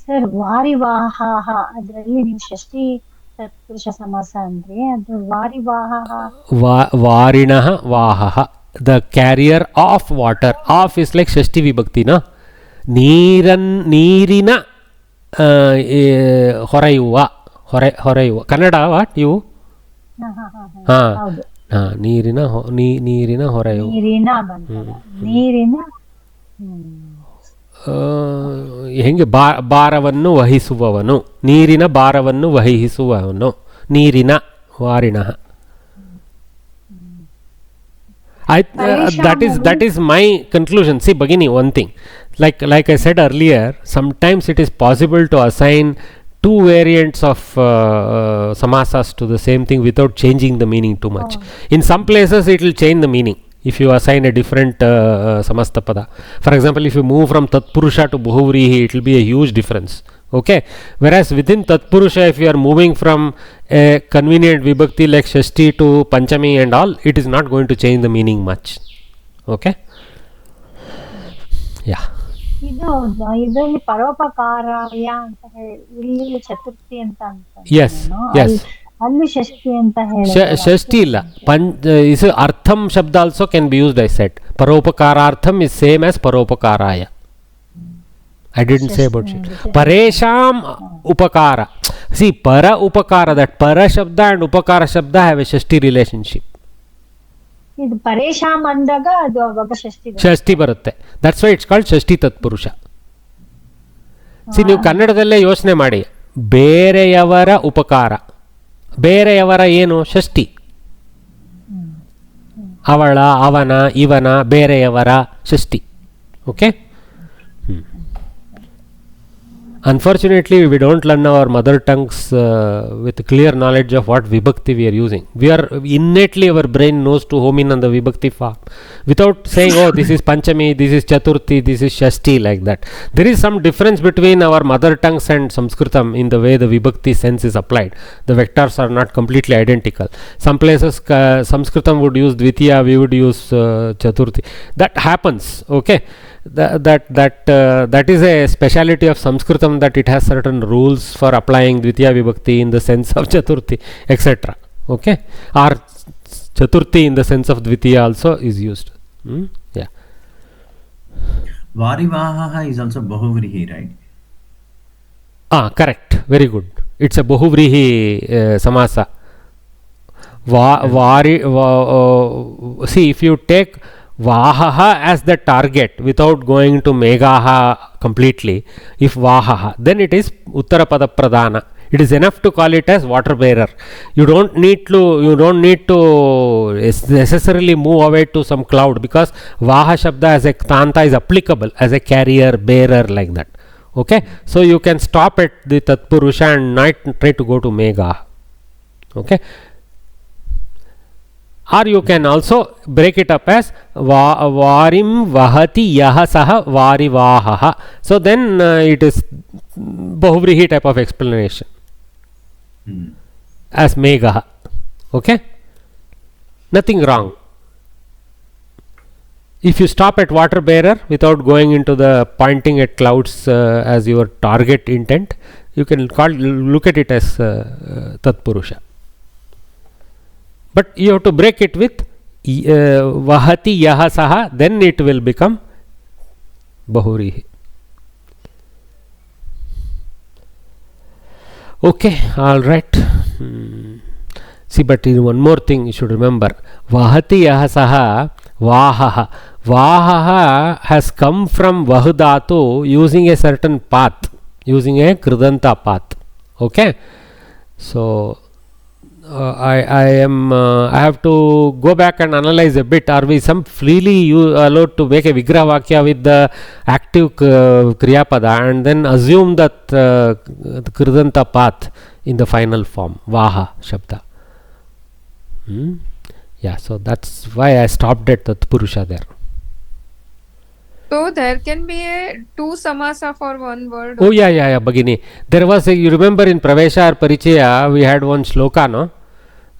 Sir, varivaha adರಲ್ಲಿ ನೀವು ಷಷ್ಠಿ ತತ್ಪುರುಷ ಸಮಾಸ ಅಂದ್ರೆ ಅದು ವಾರಿವಾಹ ವಾರಿಣಃ ವಾಹಃ, the carrier of water. Of is like Shashti vibhakti, no? ನೀರಿನ ಹೊರೆಯುವ Kannada what ಇವು? ನೀರಿನ ಹೊರೆಯುವ, ನೀರಿನ ಹೆಂಗೆ ಭಾರವನ್ನು ವಹಿಸುವವನು, ನೀರಿನ ಭಾರವನ್ನು ವಹಿಸುವವನು, ನೀರಿನ ವಾರಿಣಃ. That is my conclusion. See, Bhagini, one thing, like I said earlier, sometimes it is possible to assign two variants of samasas to the same thing without changing the meaning too much. In some places, it will change the meaning if you assign a different samastapada. For example, if you move from Tatpurusha to Bahuvrihi, it will be a huge difference. Okay, whereas within Tatpurusha, if you are moving from a convenient vibhakti like Shashti to Panchami and all, it is not going to change the meaning much. Okay, yeah. ಇದರಲ್ಲಿ ಪರೋಪಕಾರಾಯ ಅಂತ ಇಲ್ಲಿ ಚತುರ್ಥಿ ಅಂತ Yes, yes. ಅಲ್ಲಿ ಷಷ್ಠಿ ಅಂತ ಹೇಳಿ Shashti illa. Is Artham Shabda also can be used, I said. Paropakarartham is same as Paropakaraya. I didn't say about it. Paresham upakara. See, para upakara, that para shabda and upakara shabda have a Shashti relationship. ಇದು ಪರೇಶಾಮ್ ಅಂದಾಗ ಅದು ಅವಾಗ ಷಷ್ಠಿ ಬರುತ್ತೆ. That's why it's called ಷಷ್ಠಿ ತತ್ಪುರುಷ. See, ನೀವು ಕನ್ನಡದಲ್ಲೇ ಯೋಚನೆ ಮಾಡಿ, ಬೇರೆಯವರ ಉಪಕಾರ, ಬೇರೆಯವರ ಏನು ಷಷ್ಠಿ, ಅವಳ, ಅವನ, ಇವನ, ಬೇರೆಯವರ ಷಷ್ಠಿ. Okay. Unfortunately, we don't learn our mother tongues with clear knowledge of what vibhakti we are using. We are innately, our brain knows to home in on the vibhakti form without saying, oh, this is Panchami, this is Chaturthi, this is Shashti, like that. There is some difference between our mother tongues and Samskritam in the way the vibhakti sense is applied. The vectors are not completely identical. Some places Samskritam would use Dvitiya, we would use Chaturthi. That happens. Okay. That is a speciality of Sanskritam, that it has certain rules for applying Dvitiya Vibhakti in the sense of Chaturthi, etc. Okay, or Chaturthi in the sense of Dvitiya also is used. Yeah. Varivaha is also Bahuvrihi, right? Correct. Very good. It's a Bahuvrihi samasa. See, if you take Vahaha as the target without going to Meghaha completely, if Vahaha, then it is Uttarapada Pradhana. It is enough to call it as water bearer. You don't need to necessarily move away to some cloud, because Vaha Shabda as a Tanta is applicable as a carrier, bearer, like that. Okay, so you can stop at the Tatpurusha and not try to go to Meghaha. Okay. Or you can also break it up as varim vahati yaha saha varivahaha. So then it is Bahuvrihi type of explanation as Meghaha. Okay, nothing wrong. If you stop at water bearer without going into the pointing at clouds as your target intent, you can look at it as Tatpurusha. But you have to break it with Vahati Yaha Saha, then it will become Bahuvrihi. Okay, all right. See, but one more thing you should remember. Vahati Yaha Saha, Vahaha. Vahaha has come from Vahudatu using a certain path, using a Kridanta path. Okay, so I have to go back and analyze a bit. Are we freely allowed to make a Vigraha Vakya with the active Kriyapada and then assume that the Kridanta path in the final form, Vaha Shabda? Yeah, so that's why I stopped at Tatpurusha there. So there can be two samasa for one word. Oh yeah, Bhagini. There was you remember in Pravesha or Parichaya we had one shloka, no?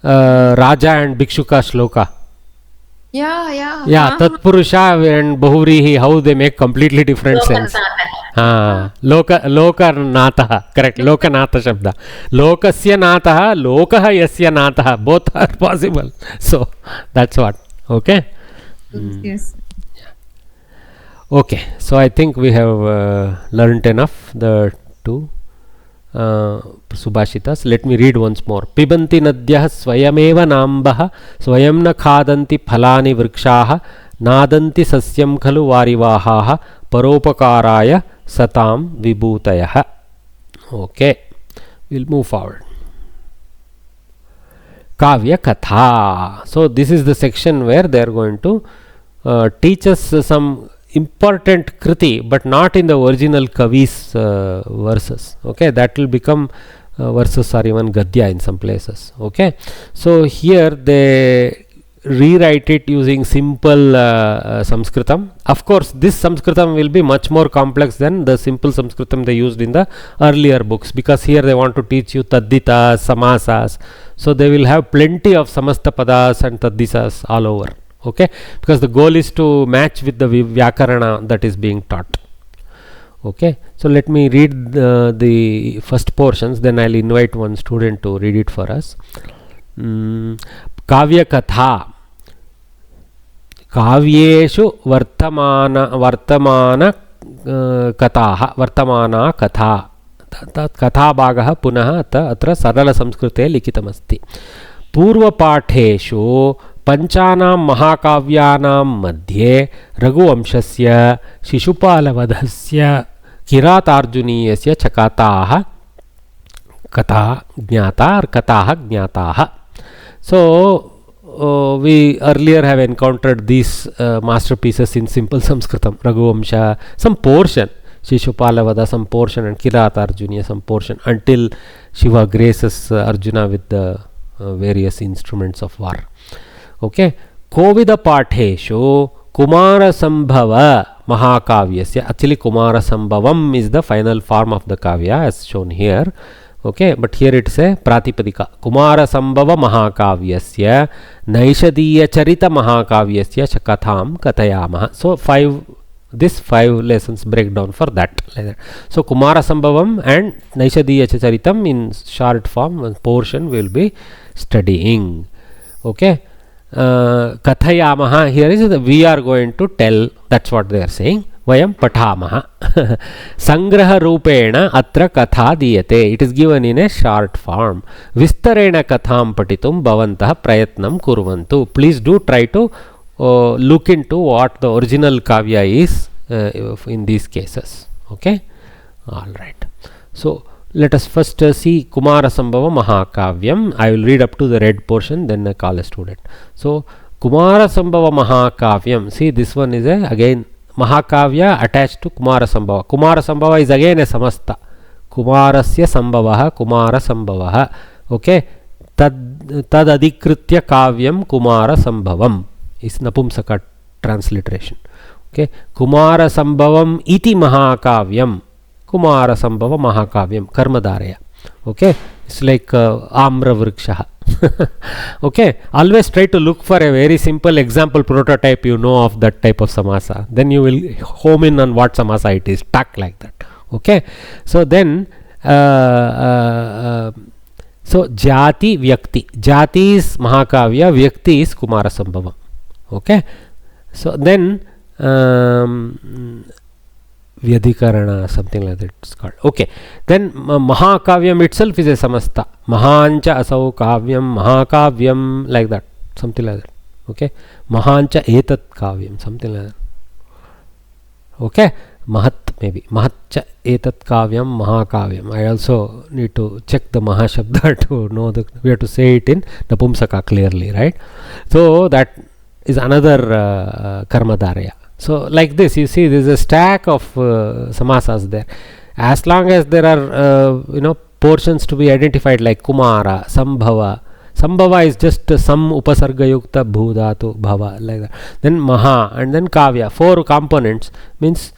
Raja and Bhikshuka shloka. Yeah. Tatpurusha and Bahuvrihi, how they make completely different sense. Loka Natha, correct. Loka Natha Shabda. Lokasya Natha, Lokaha Yasya Natha. Both are possible. So that's what. Okay. Yes. Okay, so I think we have learnt enough the two Subhashitas. Let me read once more. Pibanti nadyah swayameva nambaha swayam na khadanti phalani vrikshaha nadanti sasyam khalu varivahaha paropakaraya satam vibhutayah. Okay, we'll move forward. Kavya Katha. So this is the section where they are going to teach us some important kriti, but not in the original Kavi's verses. Okay, that will become verses or even Gadya in some places. Okay, so here they rewrite it using simple Samskritam. Of course, this Samskritam will be much more complex than the simple Samskritam they used in the earlier books, because here they want to teach you Tadditas, Samasas. So they will have plenty of Samasta Padas and Taddisas all over. Okay, because the goal is to match with the Vyakarana that is being taught. Okay, so let me read the first portions, then I'll invite one student to read it for us. Kavya Katha. काव्येषु वर्तमान कथा कथाभागः पुनः अत्र सरलसंस्कृते लिखितमस्ति. पूर्वपाठेषु पञ्चानां महाकाव्यानां मध्ये रघुवंशस्य, शिशुपालवधस्य, किरातार्जुनीयस्य च कथाः ज्ञाताः. So we earlier have encountered these masterpieces in simple Sanskritam. Raghuvamsha, some portion, Shishupalavada, some portion, and Kiratarjunya, some portion, until Shiva graces Arjuna with the various instruments of war. Okay, Kovida Patheshu Kumara Sambhava Mahakavyasya. Actually, Kumara Sambhavam is the final form of the Kavya as shown here. Okay, but here it's a Pratipadika. Kumara Sambhava Mahakavyasya Naishadiya Charita Mahakavyasya Chakatham Katayamaha. So this 5 lessons break down for that. So Kumara Sambhavam and Naishadiya Charitam in short form portion will be studying. Okay, Kathayamaha here is we are going to tell, that's what they are saying. Vayam Patamaha. Sangraha Rupena Atra Katha Diyate. It is given in a short form. Vistarena Katham Patitum Bhavantah Prayatnam Kurvantu. Please do try to look into what the original Kavya is in these cases. Okay? Alright. So let us first see Kumara Sambhava Mahakavyam. I will read up to the red portion, then I call a student. So Kumara Sambhava Mahakavyam. See, this one is again Mahakavya attached to Kumara Sambhava. Kumara Sambhava is again a samasta. Kumarasya Sambhavaha, Kumara Sambhavaha. Okay, tad adikritya kavyam Kumara Sambhavam is Napumsaka transliteration. Okay, Kumara Sambhavam iti Mahakavyam, Kumara Sambhava Mahakavyam, Karmadaraya. Okay, it's like Amra Vrikshaha. Okay, always try to look for a very simple example prototype of that type of samasa. Then you will home in on what samasa it is, tack like that. Okay, so then so Jati Vyakti. Jati is Mahakavya, Vyakti is Kumara Sambhava. Okay, so then Vyadhikarana, something like that it's called. Okay, then Mahakavyam itself is a samasta. Mahancha asau kavyam, Mahakavyam, like that, something like that. Okay, Mahancha etat kavyam, something like that. Okay, Mahat maybe, Mahatcha etat kavyam, Mahakavyam. I also need to check the Mahashabda to know that we have to say it in Napumsaka clearly, right? So that is another Karmadaraya. So like this, you see, there is a stack of samasas there. As long as there are portions to be identified like Kumara, Sambhava. Sambhava is just some upasarga yukta bhudatu bhava, like that. Then Maha and then Kavya. 4 components means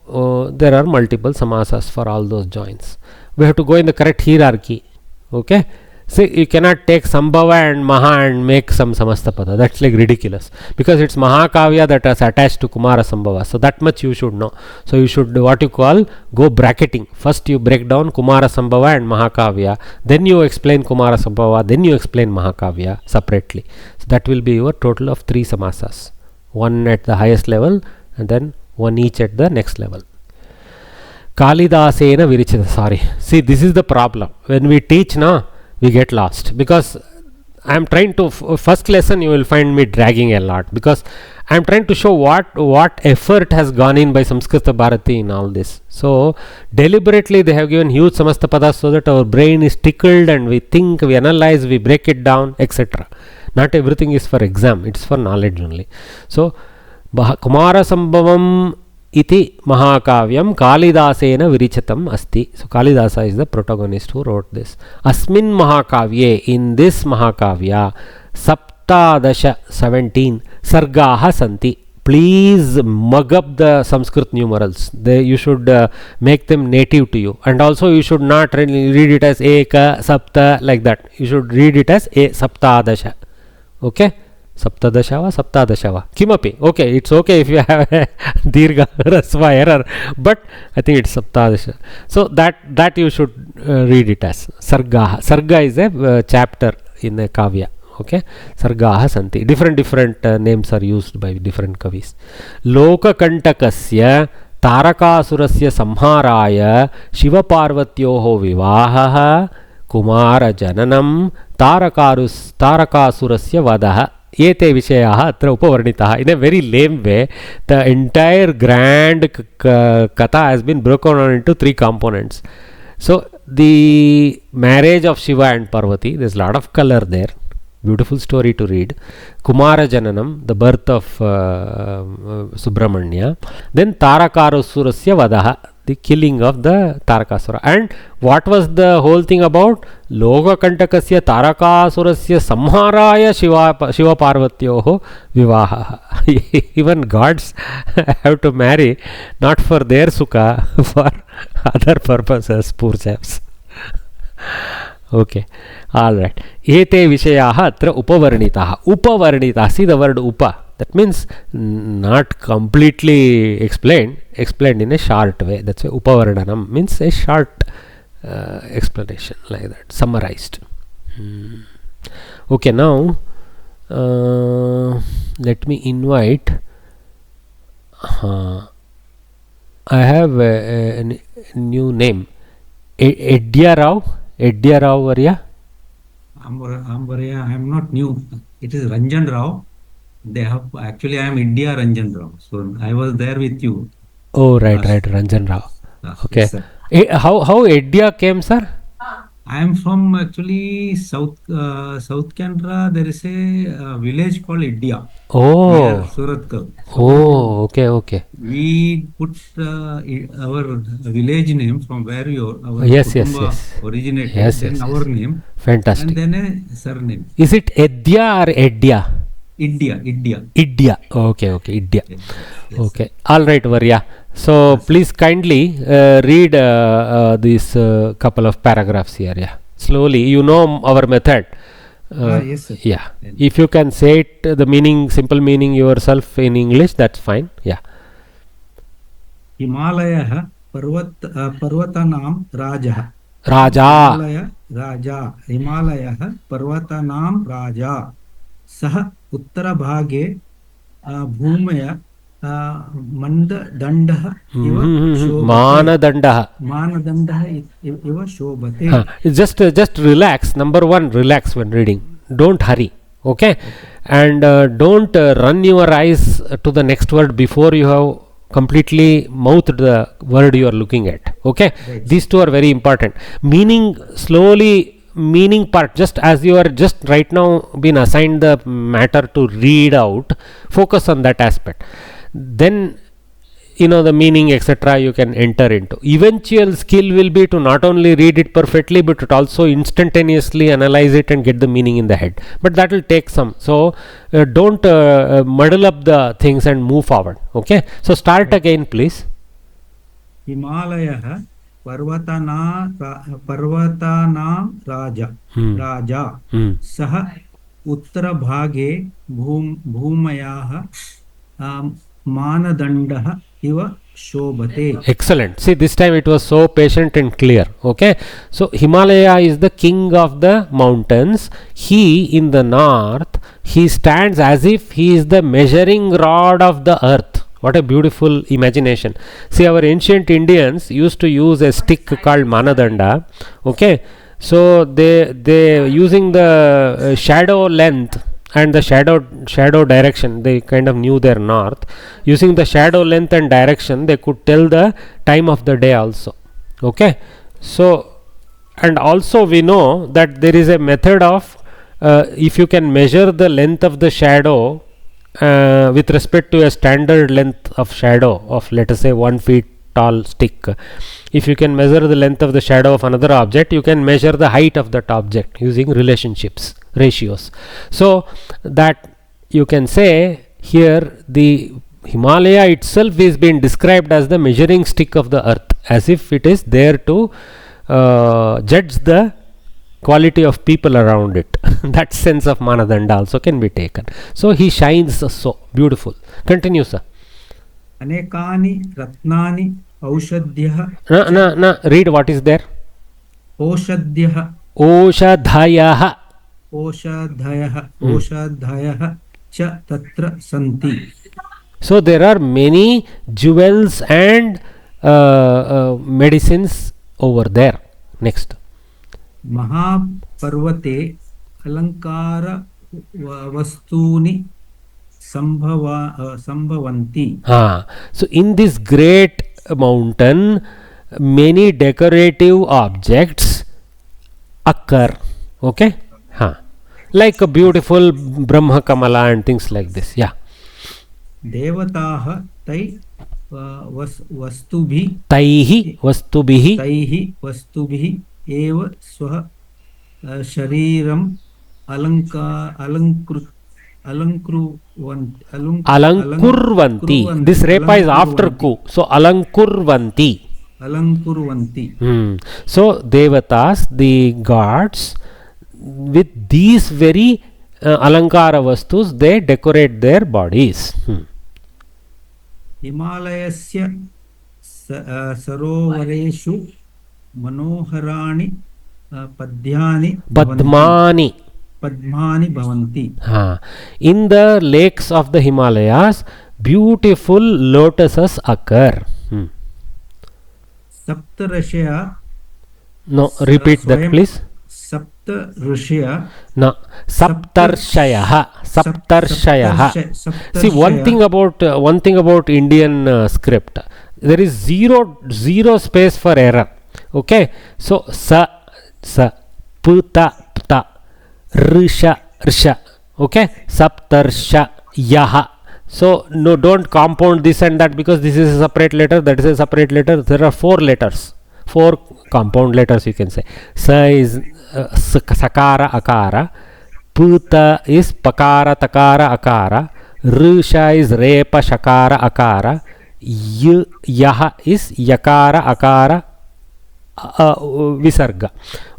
there are multiple samasas for all those joints. We have to go in the correct hierarchy. Okay. See, you cannot take Sambhava and Maha and make some Samastapada. That's like ridiculous. Because it's Mahakavya that is attached to Kumara Sambhava. So that much you should know. So you should what you call go bracketing. First you break down Kumara Sambhava and Mahakavya. Then you explain Kumara Sambhava. Then you explain Mahakavya separately. So that will be your total of 3 samasas. 1 at the highest level and then 1 each at the next level. Kalidasena Virichita. Sorry. See, this is the problem. When we teach now, we get lost, because I am trying to first lesson you will find me dragging a lot, because I'm trying to show what effort has gone in by Samskrita Bharati in all this. So deliberately they have given huge samasta padas so that our brain is tickled and we think, we analyze, we break it down, etc. Not everything is for exam, it's for knowledge only. So Kumara Sambhavam iti Mahakavyam Kalidasena Virichatam asti. So Kalidasa is the protagonist who wrote this. Asmin Mahakavye, in this Mahakavya, Saptadasha 17 Sargaha Santi. Please mug up the Sanskrit numerals. You should make them native to you. And also you should not read it as Eka, Sapta, like that. You should read it as Saptadasha. Okay? Saptadashava. Kimapi. Okay, it's okay if you have a Dirgha Rasva error. But I think it's Saptadasha. So that you should read it as Sargaha. Sarga is a chapter in a Kavya. Okay, Sargaha Santi. Different names are used by different kavis. Lokakantakasya Tarakasurasya Samharaya Shiva Parvatyoho Vivahaha Kumara Jananam Tarakasurasya Vadaha. Ete Vishayaha Atra Upavarnitaha. In a very lame way, the entire grand katha has been broken down into 3 components. So the marriage of Shiva and Parvati, there's a lot of color there. Beautiful story to read. Kumara Jananam, the birth of Subramanya. Then Tarakasurasya Vadaha, the killing of the Tarakasura. And what was the whole thing about? Loka Kantakasya Tarakasurasya Samharaya Shiva Parvatyoho Vivaha. Even gods have to marry, not for their sukha, for other purposes, poor chaps. Okay, all right. Ete Vishayaha Atra Upavarnitaha. Upavarnitaha. See the word Upa. That means not completely explained in a short way. That's why Upavarnanam means a short explanation, like that, summarized. Okay, now let me invite. I have a new name. Edya Rao Varya. Ambarya, I am not new. It is Ranjan Rao. They have actually. I am India Ranjan Rao. So I was there with you. Oh, right, Ranjan Rao. Okay. Yes, how Edya came, sir? I am from actually South Canara. There is a village called Edya. Oh. Suratkal. Oh, okay. We put our village name from where our yes. originated. Yes. Our name. Fantastic. And then a surname. Is it Edya or Edya? Idya. Okay, Idya. Yes. Okay. All right, Varya. So please kindly read these couple of paragraphs here. Yeah. Slowly. You know our method. Yes, sir. Yeah. If you can say it, the meaning, simple meaning yourself in English, that's fine. Yeah. Himalaya Parvatanam Raja. Himalaya Parvatanam Raja. Sah Uttarabhage Bhumaya Mandadandaha Manadandaha Iva Shobhate. Just relax. Number one, relax when reading. Don't hurry. Okay? And don't run your eyes to the next word before you have completely mouthed the word you are looking at. Okay? Right. These two are very important. Meaning part, just as you are just right now been assigned the matter to read out, focus on that aspect. Then the meaning, etc., you can enter into. Eventual skill will be to not only read it perfectly, but to also instantaneously analyze it and get the meaning in the head. But that will take some. So don't muddle up the things and move forward. Okay? So start again, please. Himalaya Parvatanam Raja. Sah Uttarabhage Bhumayah Manadandaha Iva Shobhate. Excellent. See, this time it was so patient and clear. Okay. So Himalaya is the king of the mountains. He in the north, he stands as if he is the measuring rod of the earth. What a beautiful imagination. See, our ancient Indians used to use a stick called Manadanda. Okay. So they using the shadow length and the shadow direction, they kind of knew their north. Using the shadow length and direction, they could tell the time of the day also. Okay, so and also we know that there is a method of if you can measure the length of the shadow with respect to a standard length of shadow of, let us say, 1 feet tall stick. If you can measure the length of the shadow of another object, you can measure the height of that object using ratios. So that you can say here the Himalaya itself is being described as the measuring stick of the earth, as if it is there to judge the quality of people around it. That sense of Manadanda also can be taken. So he shines so beautiful. Continue, sir. Anekani ratnani aushadhyah. No, read what is there. Oshadhyah. Oshadhayah. Oshadhayah cha tatra santi. So there are many jewels and medicines over there. Next. Mahaparvate alankara vastuni sambhavanti. So in this great mountain, many decorative objects occur. Okay, like a beautiful Brahma Kamala and things like this. Yeah. Devataha tai vastubhi. Taihi vastubhi eva swah shariram alankurvanti. This repa is after ku, so alankurvanti. So devatas, the gods, with these very alankara vastus, they decorate their bodies. Himalayasya sarovareshu manoharani padmani bhavanti. In the lakes of the Himalayas, beautiful lotuses occur. Saptarashya. No, repeat that please. Saptarashya. No, Saptarshayah. See, one thing about Indian script, there is zero space for error. Okay, so sa puta pta risha. Okay, Saptarsha yaha. So no, don't compound this and that, because this is a separate letter, that is a separate letter. There are 4 letters, 4 compound letters, you can say. Sa is sakara akara, puta is pakara takara akara, risha is repa shakara akara, yaha is yakara akara visarga.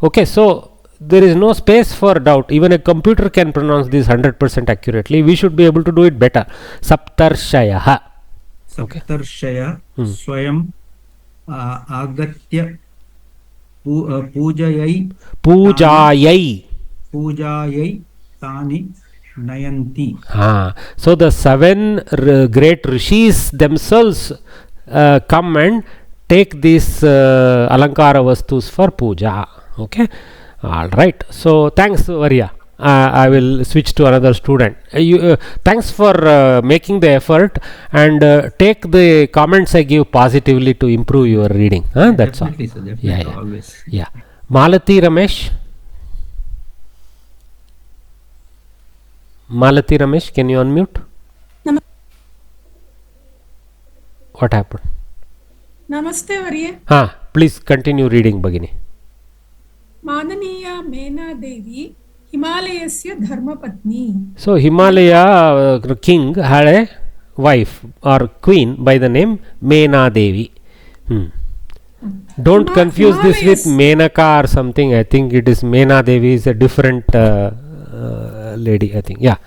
Okay, so there is no space for doubt. Even a computer can pronounce this 100% accurately. We should be able to do it better. Saptarshayah. Saptarshaya swayam agatya pujayai tani nayanti. So the 7 great rishis themselves come and take these alankara vastus for puja. Okay, all right. So thanks, Varya. I will switch to another student. Thanks for making the effort, and take the comments I give positively to improve your reading. That's all. Sir, definitely, always. Yeah. Malati Ramesh. Can you unmute? What happened? Namaste Varya. Please continue reading, Bhagini. Mananiya Mena Devi Himalayasya Dharmapatni. So Himalaya king had a wife or queen by the name Mena Devi. Don't confuse this with Menaka or something. I think it is Mena Devi is a different lady, I think. Yeah.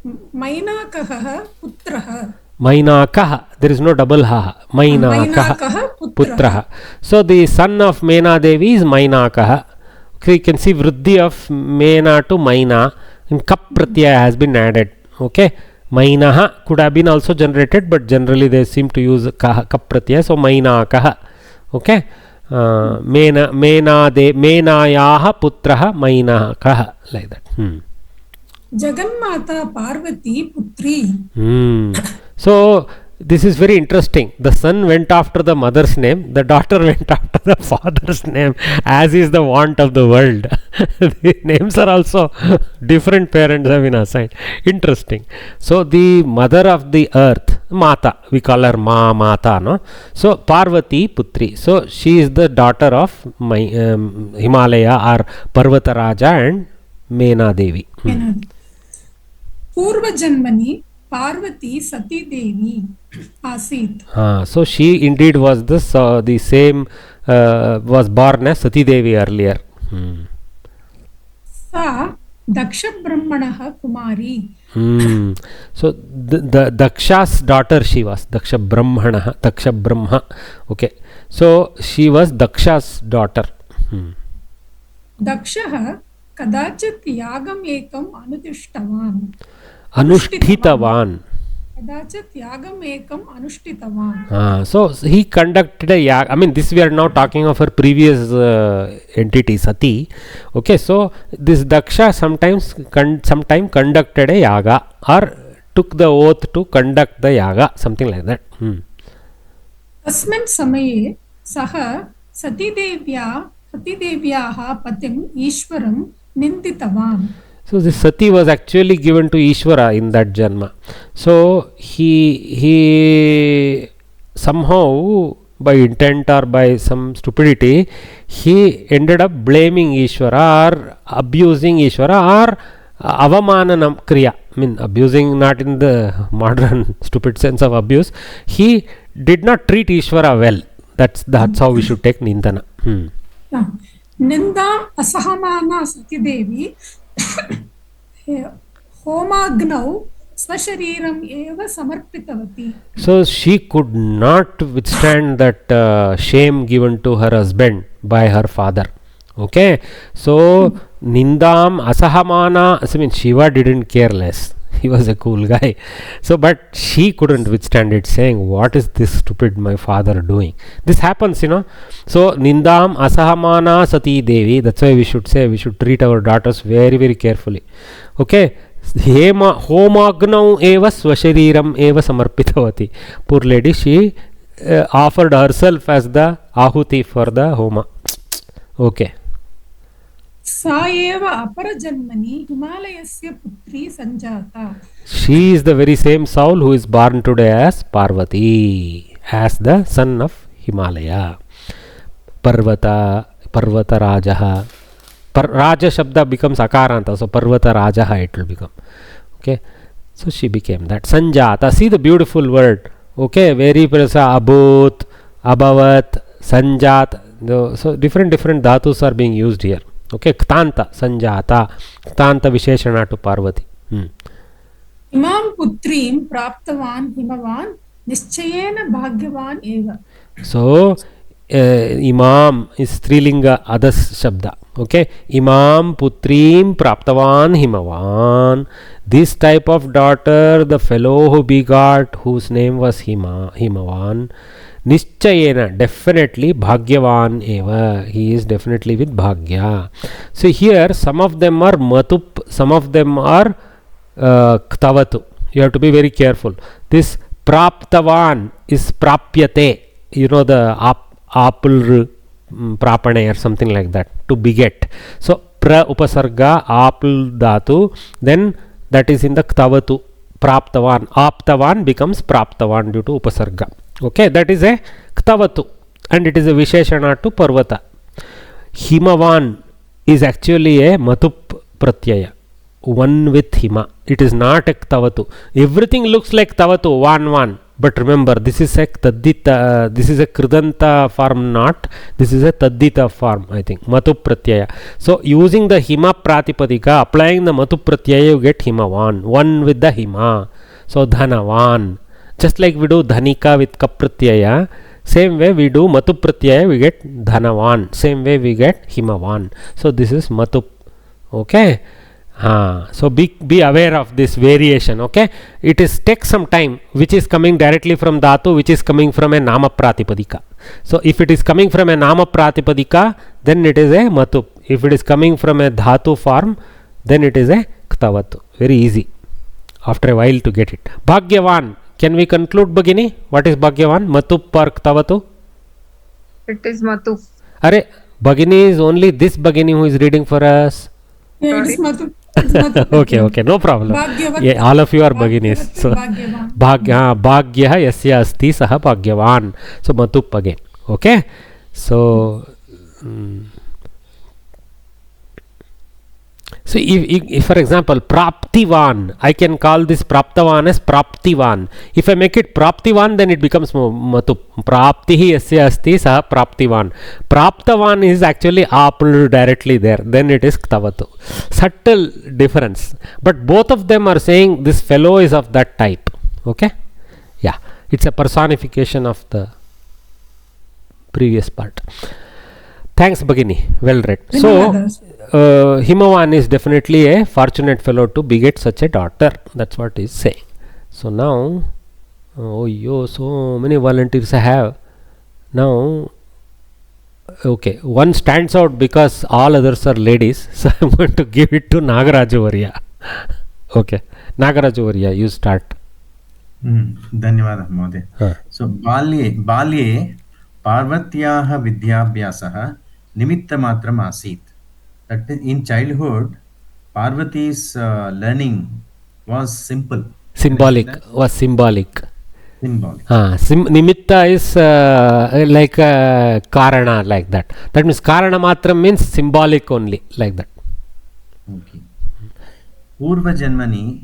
Mainakaha Putraha. Mainakaha, there is no double ha. Mainakaha Putraha. So the son of Mena Devi is Mainakaha. Okay, you can see Vriddhi of Mena to Maina, and Kap Pratyaya has been added. Okay, Mainaha could have been also generated, but generally they seem to use Kap Pratyaya, so Mainakaha. Okay, Menayaha Putraha Mainakaha, like that. Jaganmata Parvati Putri. So this is very interesting. The son went after the mother's name, the daughter went after the father's name, as is the want of the world. The names are also different, parents have been assigned. Interesting. So the mother of the earth, Mata, we call her Mata, no? So Parvati Putri. So she is the daughter of Himalaya or Parvataraja and Mena Devi. Purva Janmani Parvati Sati Devi Asit. So she indeed was the same, was born as Sati Devi earlier. Sa Daksha Brahmanaha Kumari. So the Daksha's daughter she was, Daksha Brahma. Okay. So she was Daksha's daughter. Dakshaha Kadachit Yagam Ekam Anushtitavan. So he conducted a yaga. I mean, this we are now talking of her previous entity Sati. Okay, so this Daksha sometime conducted a yaga or took the oath to conduct the yaga, something like that. Tasmin Samaye Saha Sati Devyaha Patim Ishwaram Ninditavan. So this Sati was actually given to Ishvara in that janma. So he somehow, by intent or by some stupidity, he ended up blaming Ishvara or abusing Ishvara or avamananam kriya. I mean, abusing not in the modern stupid sense of abuse. He did not treat Ishvara well. That's how we should take Nindana. Nindam asahamana Sati Devi Homagnau Swashariram Eva Samarpitavati. So she could not withstand that shame given to her husband by her father. Okay. So Nindam Asahamana, I mean Shiva didn't care less. He was a cool guy. So but she couldn't withstand it, saying, what is this stupid my father doing? This happens, you know. So Nindam Asahamana Sati Devi, that's why we should say we should treat our daughters very, very carefully. Okay. Homagnau eva swashariram eva samarpitavati. Poor lady, she offered herself as the ahuti for the homa. Okay. Saeva Apara Janmani Himalayasya Putri Sanjata. She is the very same soul who is born today as Parvati, as the son of Himalaya. Parvata Rajaha. Raja Shabda becomes Akaranta, so Parvata Rajaha it will become. Okay, so she became that. Sanjata, see the beautiful word. Okay, very prasa, Abhut, Abhavat, Sanjat. So different dhatus are being used here. Okay, Ktanta, Sanjata, Ktanta Visheshana to Parvati. Imam Putrim Praptavan Himavan Nischayena Bhagyavan Eva. So Imam is Strilinga Adas Shabda. Okay, Imam Putrim Praptavan Himavan. This type of daughter, the fellow who begot, whose name was Himavan, Nischayena, definitely Bhagyavan eva. He is definitely with Bhagya. So here some of them are Matup, some of them are Ktavatu. You have to be very careful. This Praptavan is Prapyate. You know the apple prapane or something like that, to beget. So pra upasarga apple dhatu, then that is in the Ktavatu. Praptavan, Aptavan becomes Praptavan due to upasarga. Okay, that is a Ktavatu and it is a Visheshana to Parvata. Himavan is actually a Matup Pratyaya, one with Hima. It is not a Ktavatu. Everything looks like Ktavatu, one. But remember, this is a Taddita, this is a Kridanta form, not. This is a Taddita form, I think. Matup Pratyaya. So using the Hima Pratipadika, applying the Matup Pratyaya, you get Himavan, one with the Hima. So Dhanavan. Just like we do Dhanika with Kapratyaya, same way we do Matup Pratyaya, we get Dhanavan. Same way we get Himavan. So this is Matup. Okay. So be aware of this variation. Okay. It is takes some time, which is coming directly from Dhatu, which is coming from a Nama Pratipadika. So if it is coming from a Nama Pratipadika, then it is a Matup. If it is coming from a Dhatu form, then it is a Ktavatu. Very easy. After a while to get it. Bhagyavan. Can we conclude, Bhagini? What is Bhagyavan? Matu Park Tavatu? It is Matu. Are Bhagini is only this Bhagini who is reading for us. Yeah, it's Matu. It's Matu. Okay, no problem. Bhagyavat. Yeah, all of you are Bhaginis. So Bhagya yasya asti saha Bhagyavan. So Matup again. Okay. So so if for example Praptivan, I can call this Praptavan as Praptivan. If I make it Praptivan, then it becomes Matup. Praptihi yasya asti saha Praptivan. Praptavan is actually apl directly there. Then it is Ktavatu. Subtle difference. But both of them are saying this fellow is of that type. Okay. Yeah. It's a personification of the previous part. Thanks, Bhagini. Well read. So, Himavan is definitely a fortunate fellow to beget such a daughter. That's what he's saying. So now, so many volunteers I have. Now, okay, one stands out because all others are ladies. So I'm going to give it to Nagarajavariya. Okay, Nagarajavariya, you start. धन्यवादः महोदय. So बाल्ये पार्वत्याः विद्याभ्यासः निमित्तमात्रम् आसीत्. That in childhood, Parvati's learning was simple. Symbolic. Nimitta is like Karana, like that. That means Karana Matram means symbolic only, like that. Okay. Purva Janmani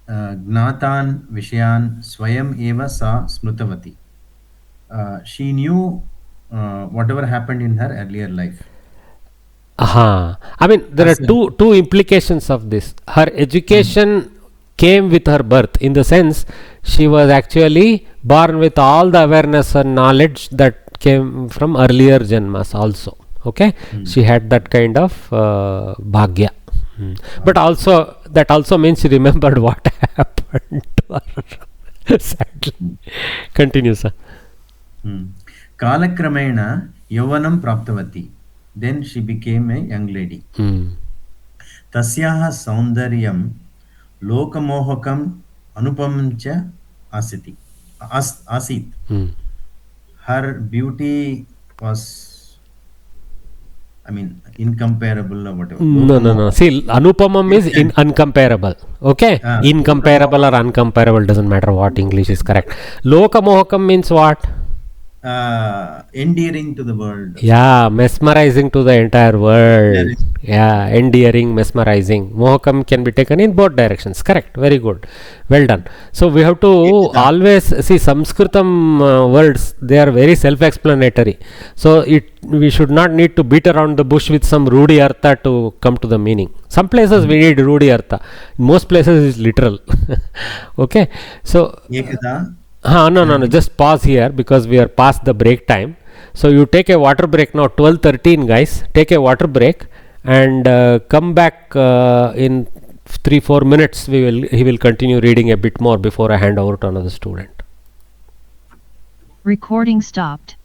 Gnatan Vishayan Swayam Eva Sa Smrutavati. She knew whatever happened in her earlier life. I mean, there are two implications of this. Her education came with her birth, in the sense she was actually born with all the awareness and knowledge that came from earlier janmas also. Okay, she had that kind of bhagya. But also, that also means she remembered what happened to her. Sadly. Continue, sir. Kalakramena Yovanam Praptavati. Then she became a young lady. Tasyaha Saundaryam Lokamohakam Anupamcha Asit. Her beauty was, I mean, incomparable or whatever. No. See, Anupamam is uncomparable. Okay? Incomparable or uncomparable, doesn't matter what English is correct. Lokamohakam means what? Endearing to the world. Yeah, mesmerizing to the entire world. Yeah, endearing, mesmerizing. Mohakam can be taken in both directions. Correct. Very good. Well done. So we have to always see Sanskritam words. They are very self-explanatory. So we should not need to beat around the bush with some Rudi Artha to come to the meaning. Some places we need Rudi Artha. In most places it's literal. Okay. So no. Just pause here because we are past the break time. So you take a water break now. 12:13, guys. Take a water break and come back in 3-4 minutes. He will continue reading a bit more before I hand over to another student. Recording stopped.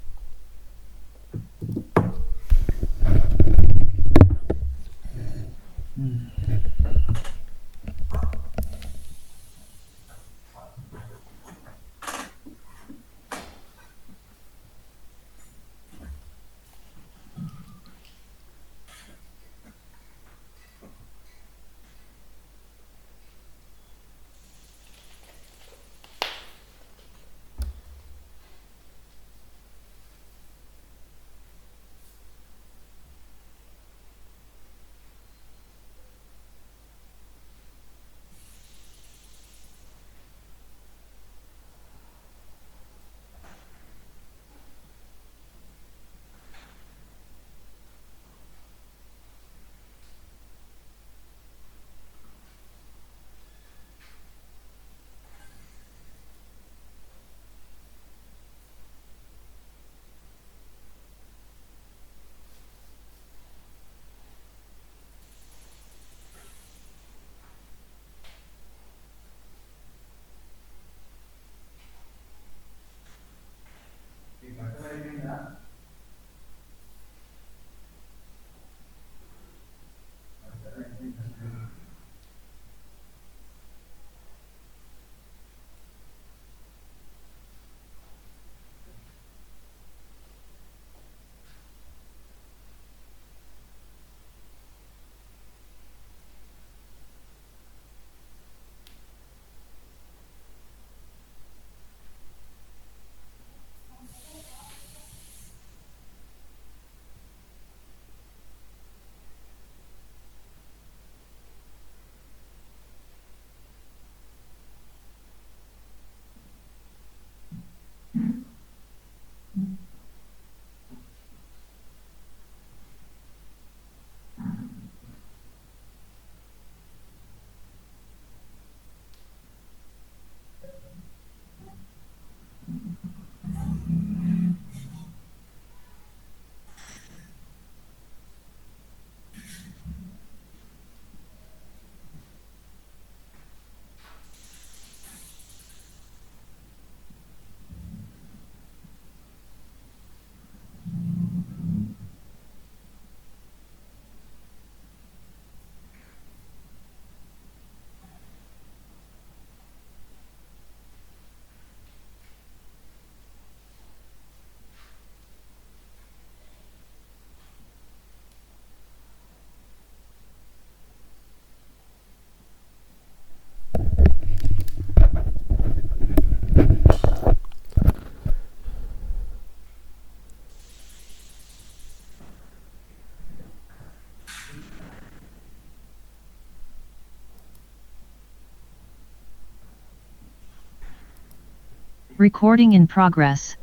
Recording in progress.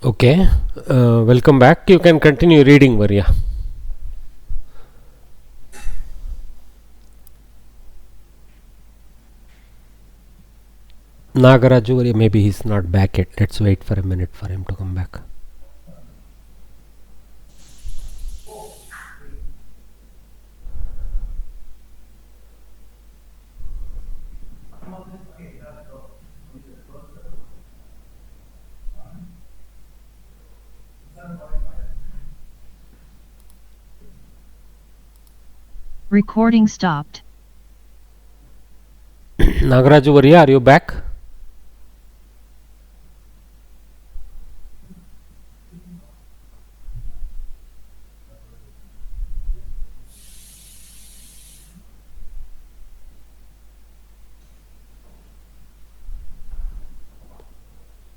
Okay, welcome back. You can continue reading, Varya. Nagaraju, Varya, maybe he's not back yet. Let's wait for a minute for him to come back. Recording stopped. Nagaraju, Varya, are you back?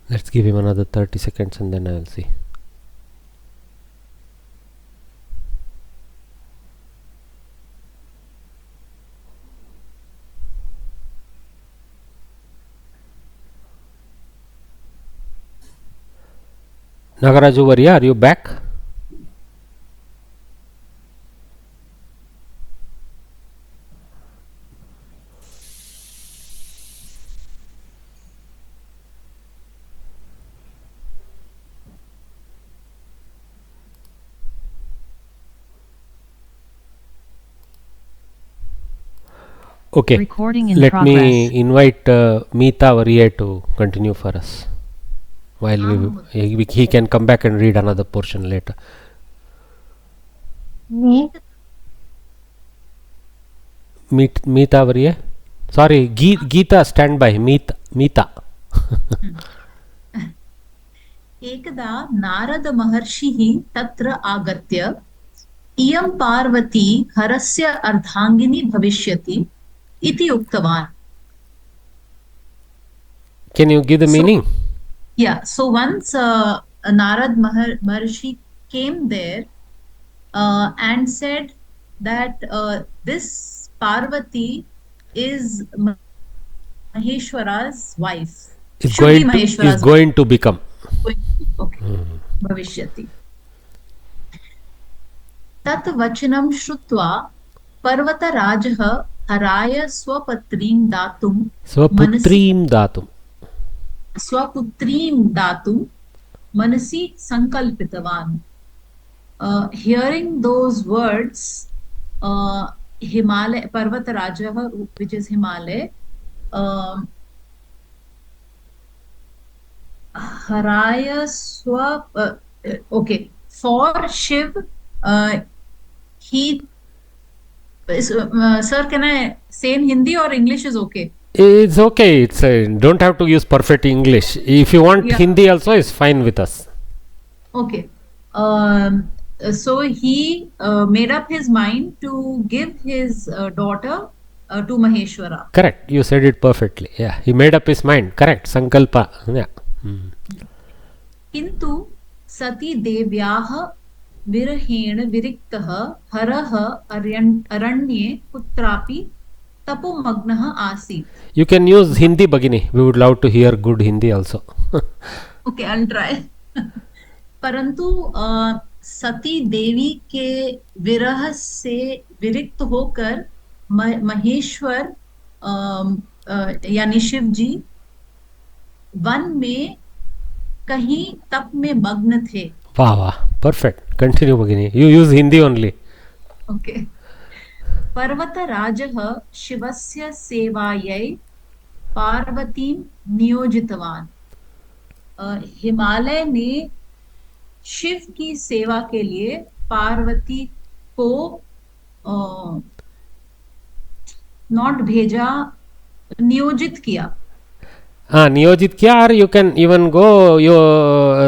Let's give him another 30 seconds and then I will see. Nagaraju, Varya, are you back? Okay, Recording in let progress. me invite Meeta Varya to continue for us. While he can come back and read another portion later. Meeta Varya? Sorry, Geeta, stand by. Meeta. एकदा नारद महर्षिः तत्र आगत्य इयं पार्वती हरस्य अर्धांगिनी भविष्यति इति उक्तवान्. Can you give the meaning? Yeah, so once Narad Maharshi came there and said that this Parvati is Maheshwara's wife. Is going to become. Okay. Bhavishyati. Tat vachanam shrutva Parvatarajah haraya swapatrim datum Swaputrim datum manasi sankalpitavan. Hearing those words, Himalaya, Parvatarajah, which is Himalaya, Haraya okay, for Shiv, he sir, can I say in Hindi or English is okay? It's okay. It's don't have to use perfect English. If you want Hindi also is fine with us. Okay. So he made up his mind to give his daughter to Maheshwara. Correct. You said it perfectly. Yeah. He made up his mind. Correct. Sankalpa. Yeah. Kintu sati devyaha virahena viriktah haraha aranye putrapi tapomagnaha asit. You can use Hindi, Bhagini. We would love to hear good Hindi also. Okay, I'll try. परंतु सती देवी के विरह से विरक्त होकर महेश्वर यानी शिव जी one में कहीं तप में मग्न थे. वाह वाह, perfect. Continue, Bhagini. You use Hindi only. Okay. पर्वतराजः शिवस्य सेवायै पार्वतीं नियोजितवान्. हिमालय ने शिव की सेवा के लिए पार्वती को नॉट भेजा, नियोजित किया. नियोजित किया, or you can even go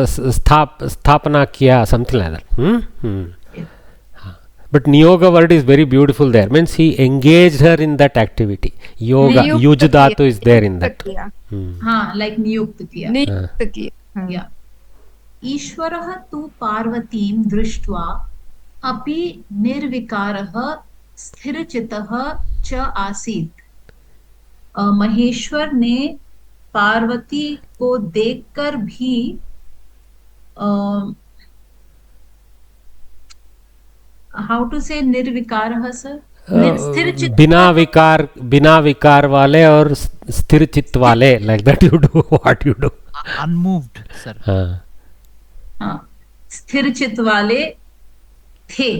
स्थापना किया, something like that. But niyoga word is very beautiful there. Means he engaged her in that activity. Yoga, yuj dhatu is there in that. हाँ, like नियुक्त किया. Yeah. ईश्वरः तु पार्वतीं दृष्ट्वा अपि निर्विकारः स्थिरचित्तः च आसीत्. महेश्वर ने पार्वती को देखकर भी हाउ टू से निर्विकारः सर, स्थिर चित्त, बिना विकार वाले और स्थिर चित्त वाले, like that you do what you do, unmoved sir. हाँ, स्थिर चित्त वाले थे।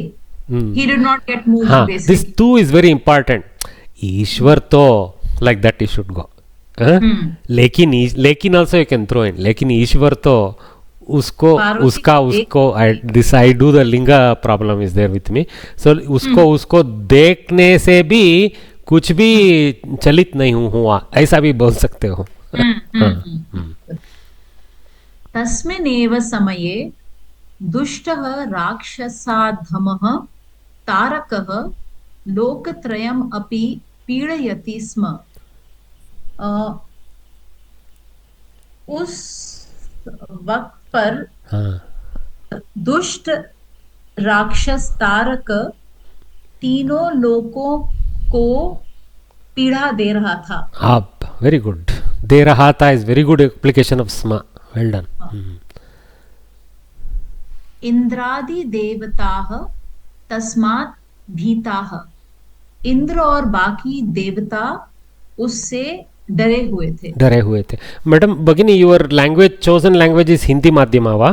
He did not get moved basically. This too is very important. ईश्वर तो like that you should go. लेकिन also you can throw in. लेकिन ईश्वर तो उसको this I do the linga problem is there with me. So उसको देखने से भी कुछ भी चलित नहीं हुआ, ऐसा भी बोल सकते हो। तस्मिन्नेव समये दुष्टः राक्षसाधमः तारकः लोकत्रयम् अपि पीडयति स्म। उस वक्त पर दुष्ट राक्षस तारक तीनों लोकों को पीड़ा दे रहा था। आप वेरी गुड, दे रहा था is very good application of स्म, वेल डन। इंद्रादि देवताः तस्मात् भीताः, इंद्र और बाकी देवता उससे डरे हुए थे। मैडम भगिनी, your language chosen language is Hindi माध्यमा वा?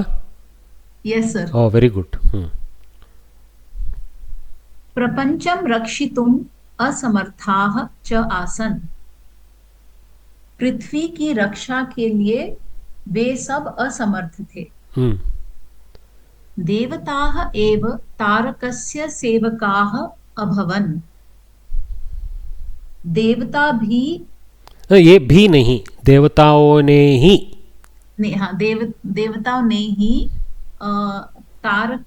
Yes sir. Oh very good. प्रपंचम रक्षितुम असमर्थाः च आसन, पृथ्वी की रक्षा के लिए वे सब असमर्थ थे। देवताः एव तारकस्य सेवकाः अभवन्, देवता भी, ये भी नहीं, देवताओं ने ही, हाँ देवताओं ने ही तारक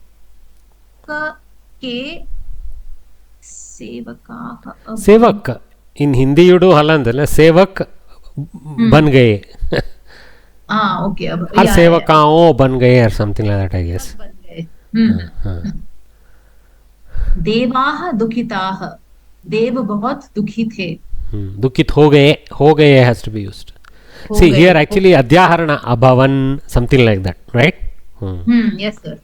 के सेवक, इन हिंदी यू डू हलंद सेवक बन गए। ओके, अब सेवकाओं बन गए और something like that I guess. देवाः दुखिताः, देव बहुत दुखी थे। दुखित हो गए has to be used. See here actually adhyaharana abhavan, something like that, right? Yes sir.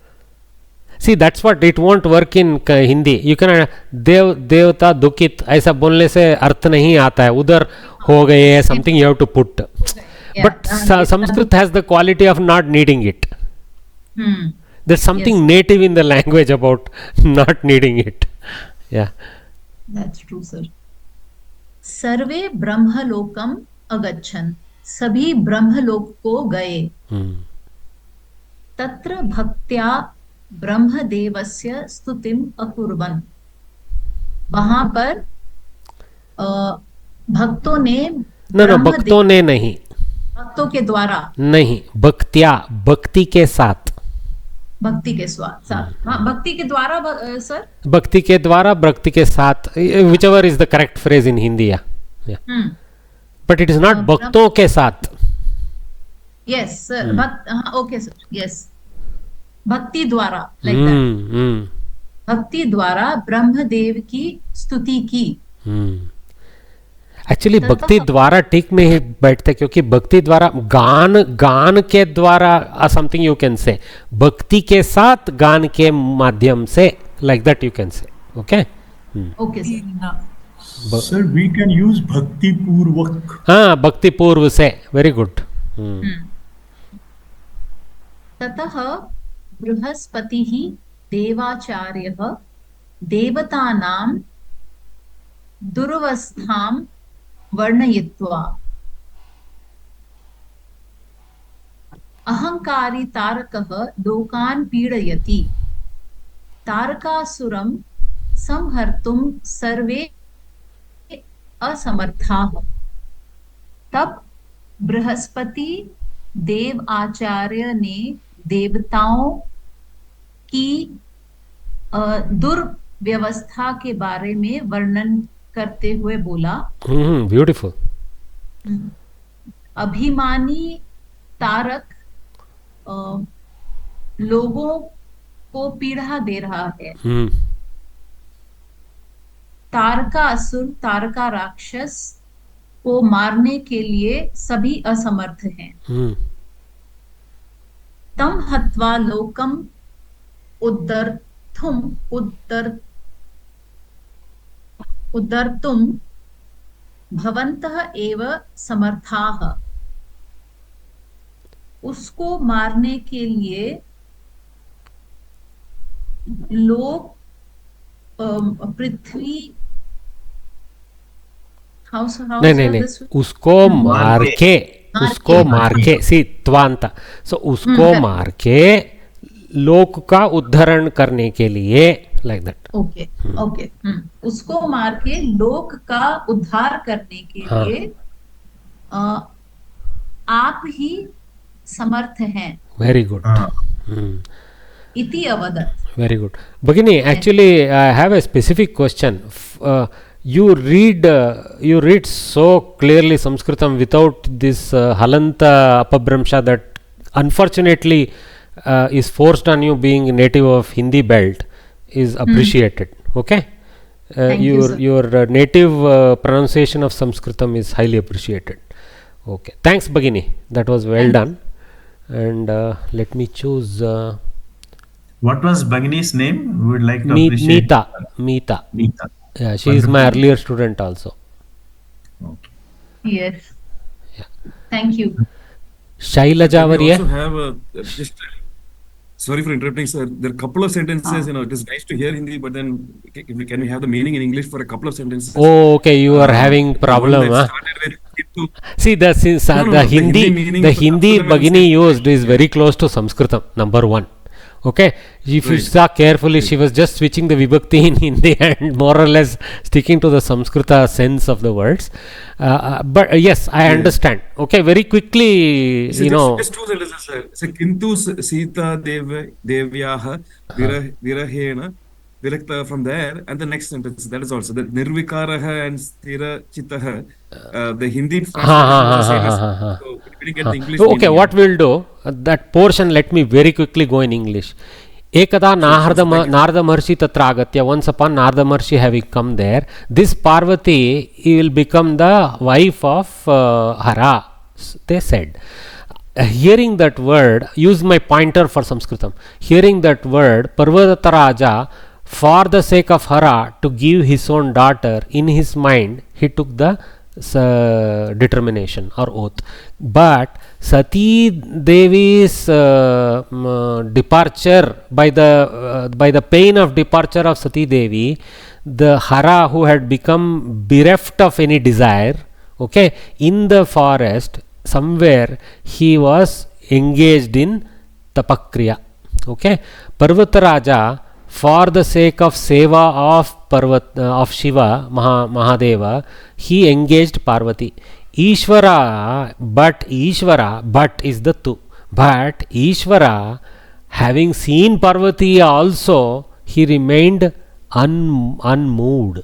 See that's what it won't work in Hindi. You can देवता दुखित ऐसा बोलने से अर्थ नहीं आता है, उधर हो गए something you have to put. But Sanskrit has the quality of not needing it. There's something native in the language about not needing it. Yeah. That's true sir. सर्वे ब्रह्मलोकम अगच्छन्, सभी ब्रह्मलोक को गए। तत्र भक्त्या ब्रह्मदेवस्य स्तुतिम अकुर्वन्, वहां पर भक्तों ने भक्तों ने नहीं, भक्तों के द्वारा नहीं, भक्त्या, भक्ति के साथ, भक्ति के साथ, हाँ भक्ति के द्वारा सर, भक्ति के द्वारा, भक्ति के साथ, whichever is the correct phrase in Hindi, yeah. But it is not भक्तों के साथ। Yes sir, हाँ okay sir, yes, भक्ति द्वारा, like that, भक्ति द्वारा ब्रह्मदेव की स्तुति की। एक्चुअली भक्ति द्वारा ठीक नहीं बैठते, क्योंकि भक्ति द्वारा गान के द्वारा समथिंग यू कैन से, भक्ति के साथ गान के माध्यम से, like that you can say. Okay okay sir, we can use भक्ति पूर्वक। हाँ, भक्ति पूर्व से, वेरी गुड। ततः बृहस्पतिः देवाचार्यः देवतानां दुरवस्थां वर्णयित्वा अहंकारी तारकः लोकान् पीडयति, तारकासुरं संहर्तुं सर्वे असमर्थाः। तब बृहस्पति देव आचार्य ने देवताओं की दुर्व्यवस्था के बारे में वर्णन करते हुए बोला, ब्यूटीफुल, अभिमानी तारक लोगों को पीड़ा दे रहा है। तारका असुर, तारका राक्षस को मारने के लिए सभी असमर्थ हैं। तम हत्वा लोकम उद्धर्तुम भवन्तः एव समर्थाः। उसको मारने के लिए लोग पृथ्वी नहीं, उसको मार के सी त्वांत, सो उसको मार के लोक का उद्धरण करने के लिए, लाइक दैट। ओके उसको मार के लोक का उद्धार करने के लिए आप ही समर्थ हैं। Very good. इति अवदत्। Very good. Bhagini, actually I have a specific question. You read so clearly Sanskritam without this halanta apabhramsha that unfortunately is forced on you, being native of Hindi belt, is appreciated. Okay? Your native pronunciation of Sanskritam is highly appreciated. Okay. Thanks Bhagini. That was well done. And let me choose... what was Bhagini's name? We would like to appreciate. Meeta. Yeah, she Wonderful. is my earlier student also. Okay. Yes. Yeah. Thank you. Shailaja We also have just sorry for interrupting, sir. There are a couple of sentences. It is nice to hear Hindi, but then can we have the meaning in English for a couple of sentences? Oh, okay. You are having problem, huh? See, the Hindi Bhagini used is very close to Sanskritam. Number one. Okay, if you saw carefully, she was just switching the vibhakti in Hindi and more or less sticking to the Samskrita sense of the words. But yes, I understand. Okay, very quickly, Just two sentences, sir. So, Kintu Sita Devyaha Virahena Virakta, from there, and the next sentence, that is also the Nirvikaraha and Stira Chittaha. The Hindi translation is the same as, so we didn't get the English meaning. Okay, what we'll do, that portion let me very quickly go in English. Ekada Narada Maharshi Tatra Agatya, once upon Narada Maharshi having come there, this Parvati will become the wife of Hara, they said. Hearing that word, use my pointer for Sanskritam. Hearing that word, Parvata Raja, for the sake of Hara, to give his own daughter, in his mind, he took the determination or oath. But Sati Devi's departure, by the pain of departure of Sati Devi, the Hara, who had become bereft of any desire, okay, in the forest, somewhere he was engaged in tapakriya. Okay, Parvata Raja, for the sake of seva of Shiva, Mahadeva, he engaged Parvati. Ishvara, but is the tu. But Ishvara, having seen Parvati also, he remained unmoved.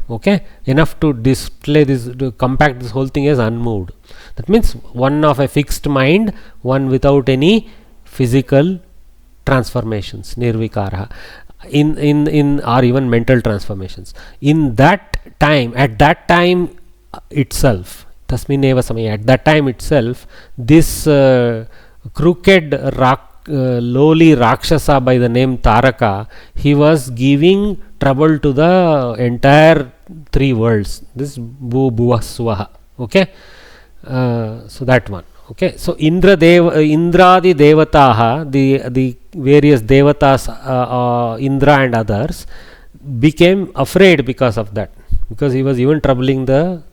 Okay, enough to display this, to compact this whole thing as unmoved. That means one of a fixed mind, one without any physical transformations, nirvikara, in or even mental transformations. In that time, at that time itself, tasmineva samaya, at that time itself, this crooked lowly Rakshasa by the name Taraka, he was giving trouble to the entire three worlds. This Bhuva Swaha. Okay, so that one. Okay, so Indradi Devataha, the various Devatas, Indra and others, became afraid because of that, because he was even troubling the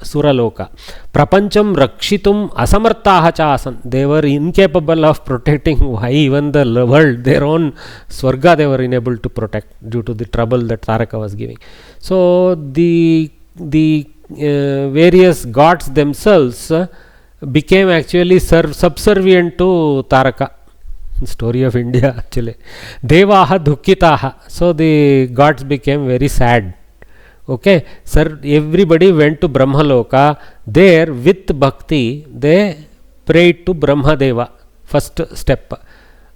Suraloka. Prapancham Rakshitum Asamartaha Chasan. They were incapable of protecting. Why even the world, their own Swarga, they were unable to protect due to the trouble that Taraka was giving. So the various gods themselves became actually subservient to Taraka. Story of India actually. Devaha Dukkitaha. So the gods became very sad. Okay, sir, everybody went to Brahmaloka. There with bhakti they prayed to Brahma Deva. First step.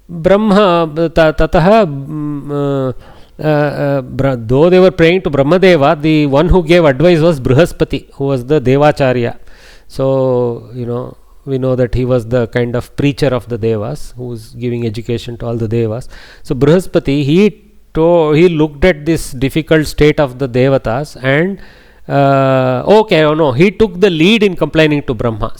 Brahma tataha though they were praying to Brahmadeva, the one who gave advice was Brihaspati, who was the Devacharya. So, we know that he was the kind of preacher of the Devas, who was giving education to all the Devas. So, Brihaspati, he looked at this difficult state of the Devatas and he took the lead in complaining to Brahma.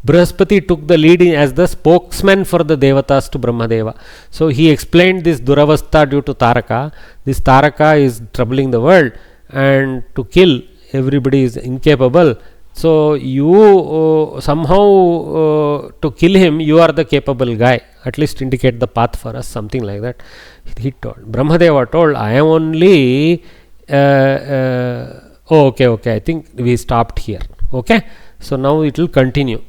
Brihaspati took the lead as the spokesman for the Devatas to Brahmadeva. So he explained this Duravastha due to Taraka. This Taraka is troubling the world, and to kill everybody is incapable. So you somehow to kill him, you are the capable guy. At least indicate the path for us, something like that. He told. Brahmadeva told, I am only okay, I think we stopped here. Okay, so now it will continue.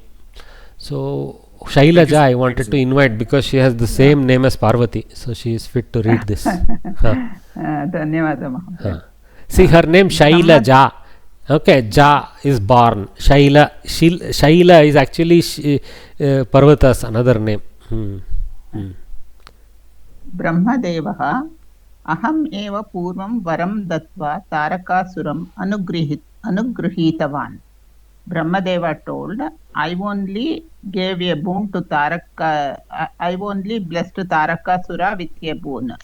So Shailaja I wanted to invite because she has the same name as Parvati, so she is fit to read this. See, her name Shailaja. Okay, Ja is born. Shaila is actually Parvata's another name. Brahmadevah aham eva purvam varam dattva tarakasuram anugrihitavan. Brahmadeva told, I only gave a boon to Taraka, I only blessed Tarakasura with a boon.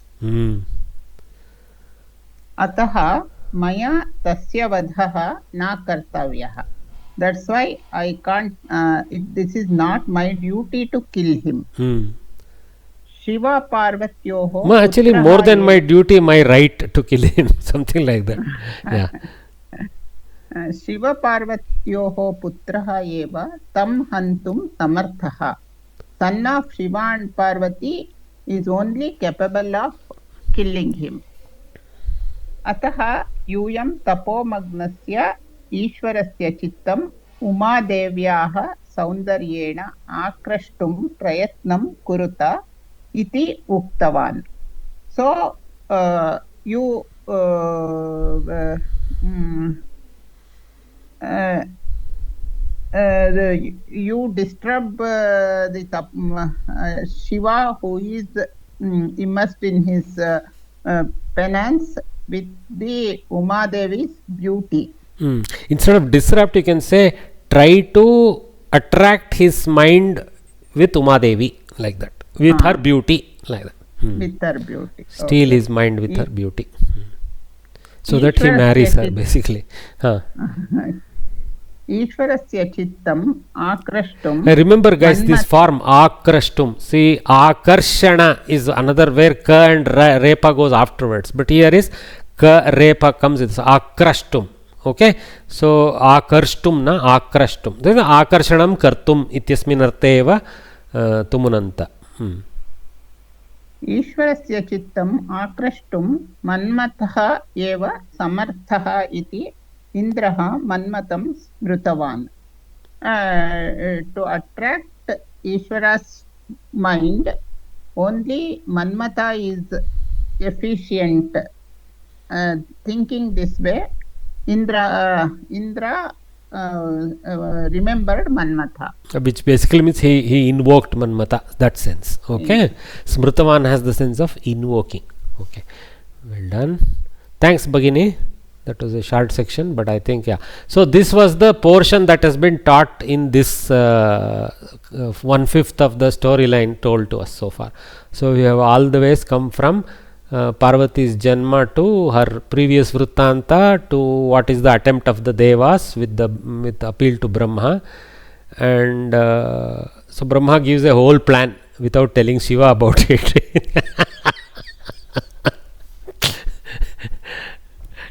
Ataha maya tasya vadhaha na kartavyah. That's why I can't, this is not my duty to kill him. Shiva Parvatyoho. Actually, more than my duty, my right to kill him. Something like that. Yeah. Shiva Parvatyoho putraha eva tam hantum samarthaha. Son of Shiva and Parvati is only capable of killing him. Ataha yuyam tapomagnasya ishwarasya chittam umadevyaha saundaryena akrashtum prayatnam kuruta iti uktavan. So you disturb the Shiva, who is immersed in his penance with the Umadevi's beauty. Instead of disrupt, you can say try to attract his mind with Umadevi, like that. With her beauty, like that. With her beauty. Steal his mind with her beauty. So that he marries her, basically. Ishwarasya chittam akrashtum. Remember, guys, this form akrashtum. See, akarshana is another where ka and repa goes afterwards. But here is ka repa comes with akrashtum. Okay, so akarshtum na akrashtum. Then akarshanam kartum ityasmin arte eva tumunanta. Ishwarasya chittam akrashtum manmatah eva samarthaha iti Indraha manmatam smrutavan. To attract Ishwara's mind, only Manmata is efficient. Thinking this way, Indra remembered Manmata. Which basically means he invoked Manmata, that sense. Okay. Smrutavan has the sense of invoking. Okay. Well done. Thanks, Bhagini. That was a short section, but I think, yeah. So this was the portion that has been taught in this 1/5 of the storyline told to us so far. So we have all the ways come from Parvati's Janma to her previous Vrittanta to what is the attempt of the Devas with appeal to Brahma. And so Brahma gives a whole plan without telling Shiva about it.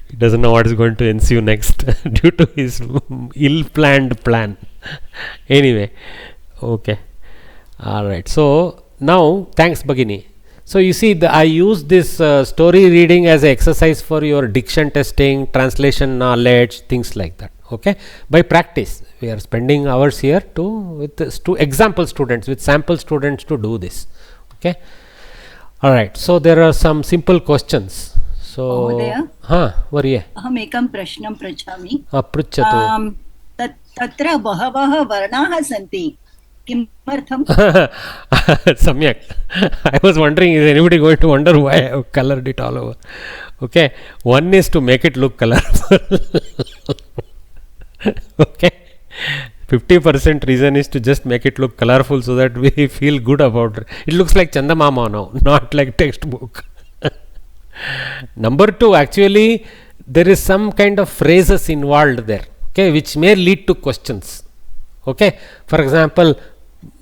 He doesn't know what is going to ensue next due to his ill-planned plan. Anyway, okay. Alright, so now, thanks Bhagini. So you see, I use this story reading as an exercise for your diction testing, translation knowledge, things like that. Okay, by practice. We are spending hours here with example students, with sample students to do this. Okay. Alright, so there are some simple questions. So, महोदय, अहम् एकं प्रश्नं पृच्छामि. पृच्छतु. तत्र बहवः वर्णाः सन्ति. किमर्थं? Samyak. I was wondering, is anybody going to wonder why I have colored it all over? Okay. One is to make it look colorful. Okay. 50% reason is to just make it look colorful so that we feel good about it. It looks like Chandamama now, not like textbook. Number two, actually, there is some kind of phrases involved there, okay, which may lead to questions. Okay, for example,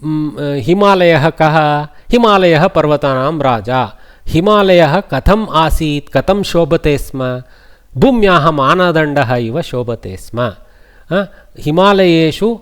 Himalayah kaha, Himalayah parvatanam raja, Himalayah katham asit, katham shobhate sma, bhumyah manadandah iva shobhate sma. Himalayeshu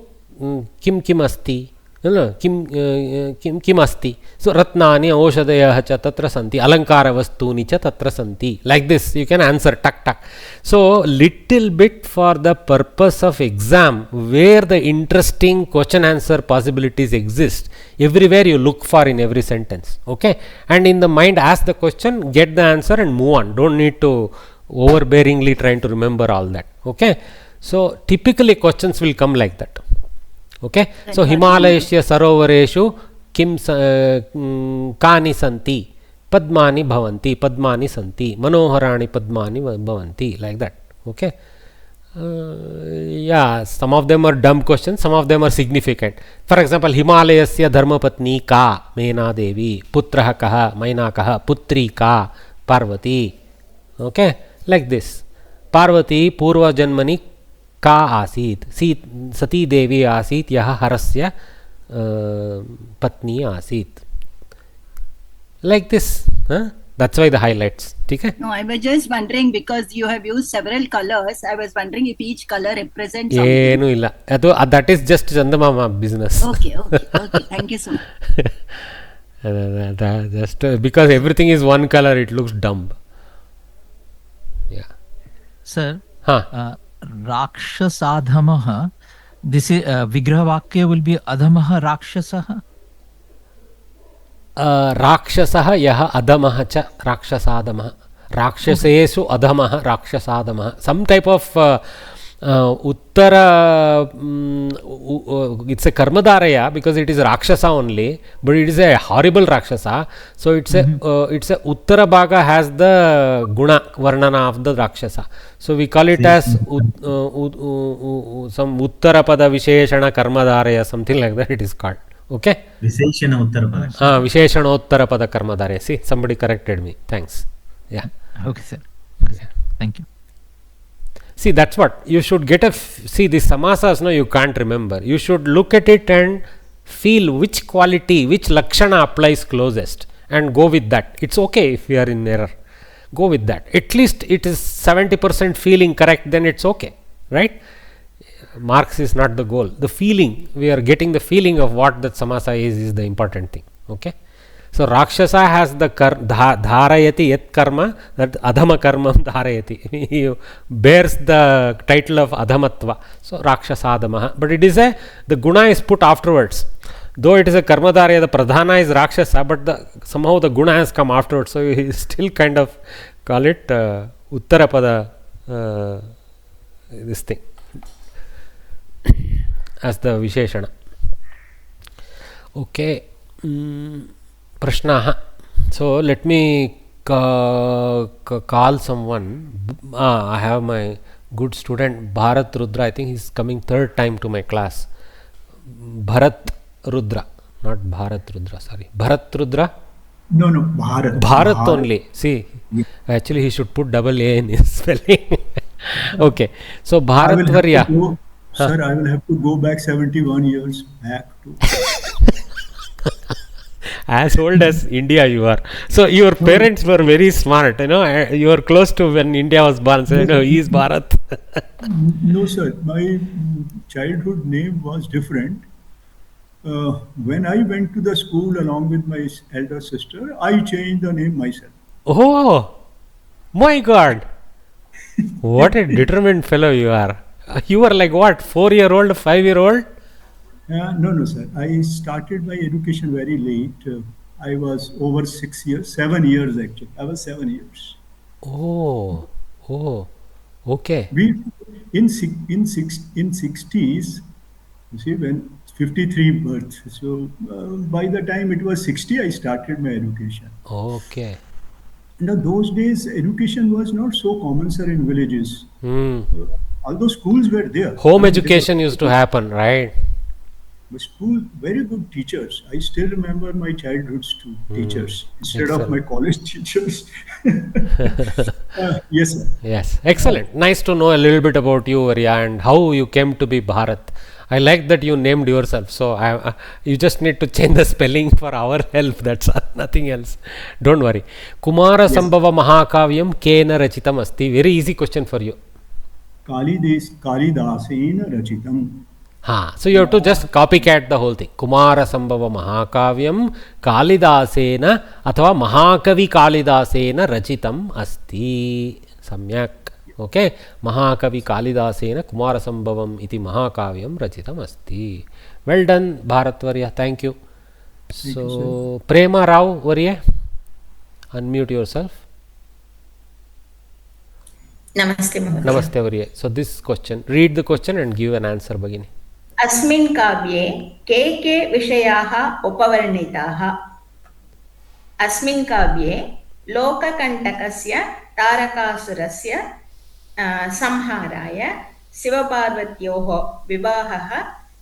kim kim asti, kim asti. So ratnani aushadayah cha tatra santi, alankara vastuni cha tatra santi. Like this you can answer tak tak. So little bit for the purpose of exam, where the interesting question answer possibilities exist, everywhere you look for in every sentence. Okay, and in the mind ask the question, get the answer and move on. Don't need to overbearingly trying to remember all that. Okay, so typically questions will come like that. Okay, so Himalayasya sarovareshu kim kani santi, padmani bhavanti, padmani santi, manoharani padmani bhavanti, like that. Okay, yeah, some of them are dumb questions, some of them are significant. For example, Himalayasya dharmapatni ka Mena Devi, putraha kaha Maina kaha, putri ka Parvati. Okay, like this. Parvati purva janmani का आसीत, सती देवी आसीत, यह हरस्य पत्नी आसीत. Like this, that's why the highlights. Okay? No, I was just wondering, because you have used several colors, I was wondering if each color represents something. ಏನು ಇಲ್ಲ, ಅದು that is just Chandamama business. Okay, thank you so much. Just because everything is one color, it looks dumb. Yeah. Sir, Rakshasadhamah, this is Vigraha Vakya will be Adhamah Rakshasah. Rakshasah yaha adamah cha Rakshasadamah. Rakshasesu adamah Rakshasadamah. Some type of Uttara, it's a Karmadaraya because it is Rakshasa only, but it is a horrible Rakshasa. So it's a Uttara Bhaga has the Guna Varnana of the Rakshasa. So we call it as some Uttara Pada Visheshana Karmadaraya, something like that it is called. Okay? Visheshana Uttara Pada. Visheshana Uttara Pada Karmadaraya. See, somebody corrected me. Thanks. Yeah. Okay, sir. Thank you. See, that's what you should get see these samasas, no, you can't remember. You should look at it and feel which quality, which lakshana applies closest and go with that. It's okay if you are in error. Go with that. At least it is 70% feeling correct, then it's okay, right? Marks is not the goal. The feeling, we are getting the feeling of what that samasa is the important thing. Okay? So Rakshasa has the dharayati yat karma, that adhama karma dharayati. He bears the title of adhamatva. So Rakshasadamaha. But it is the guna is put afterwards. Though it is a karma dharaya, the pradhana is Rakshasa, but somehow the guna has come afterwards. So he still kind of call it Uttarapada, this thing, as the Visheshana. Okay. Prashnaha. So let me call someone. I have my good student Bharat Rudra. I think he's coming third time to my class. Bharat Rudra, not Bharat Rudra. Sorry, Bharat Rudra. No, Bharat. Bharat only. See, actually he should put double A in his spelling. Okay, so Bharat Varya. Sir, I will have to go back 71 years back to. As old as India you are. So your parents were very smart, you were close to when India was born. So he is Bharat. No sir, my childhood name was different. When I went to the school along with my elder sister, I changed the name myself. Oh my God, what a determined fellow you are. You were like what, 4-year-old, 5-year-old? No, sir. I started my education very late. I was over 6 years, 7 years actually. I was 7 years. Oh, okay. We in 60s, you see, when 53 birth. So by the time it was 60, I started my education. Okay. Now those days, education was not so common, sir, in villages. Although schools were there. Home education used to happen, right? But school, very good teachers. I still remember my childhood's teachers instead of my college teachers. Yes, sir. Yes, excellent. Nice to know a little bit about you, Arya, and how you came to be Bharat. I like that you named yourself. So you just need to change the spelling for our help. That's nothing else. Don't worry. Kumara Sambhava Mahakavyam Kena Rachitam Asti. Very easy question for you. Kalidasena Rachitam. So you have to just copycat the whole thing. Kumara Sambhava Mahakavyam Kalidasena Athava Mahakavi Kalidasena Rachitam Asti. Samyak. Okay. Mahakavi Kalidasena Kumara Sambhavam iti Mahakavyam Rachitam Asti. Well done, Bharat Varya. Thank you. So, Prema Rao Varya, unmute yourself. Namaste, Mahodaya. Namaste, Varya. So, this question, read the question and give an answer, Bhagini. अस्मिन् काव्ये के विषयाः उपवर्णिताः? अस्मिन् काव्ये लोककण्टकस्य तारकासुरस्य संहाराय शिवपार्वत्योः विवाहः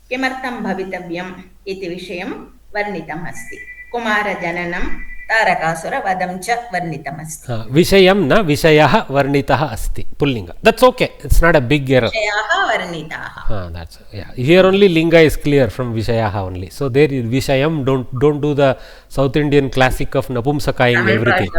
किमर्थं भवितव्यम् इति विषयं वर्णितम् अस्ति. कुमारजननं तारकासुरवधं च वर्णितम् अस्ति. विषयं न विषयः वर्णितः अस्ति. पुल्लिङ्ग. That's okay. It's not a big error. विषयाः वर्णिताः. That's yeah. Here only linga is clear from vishayaha only. So there is vishayam. Don't do the South Indian classic of napumsakaying everything.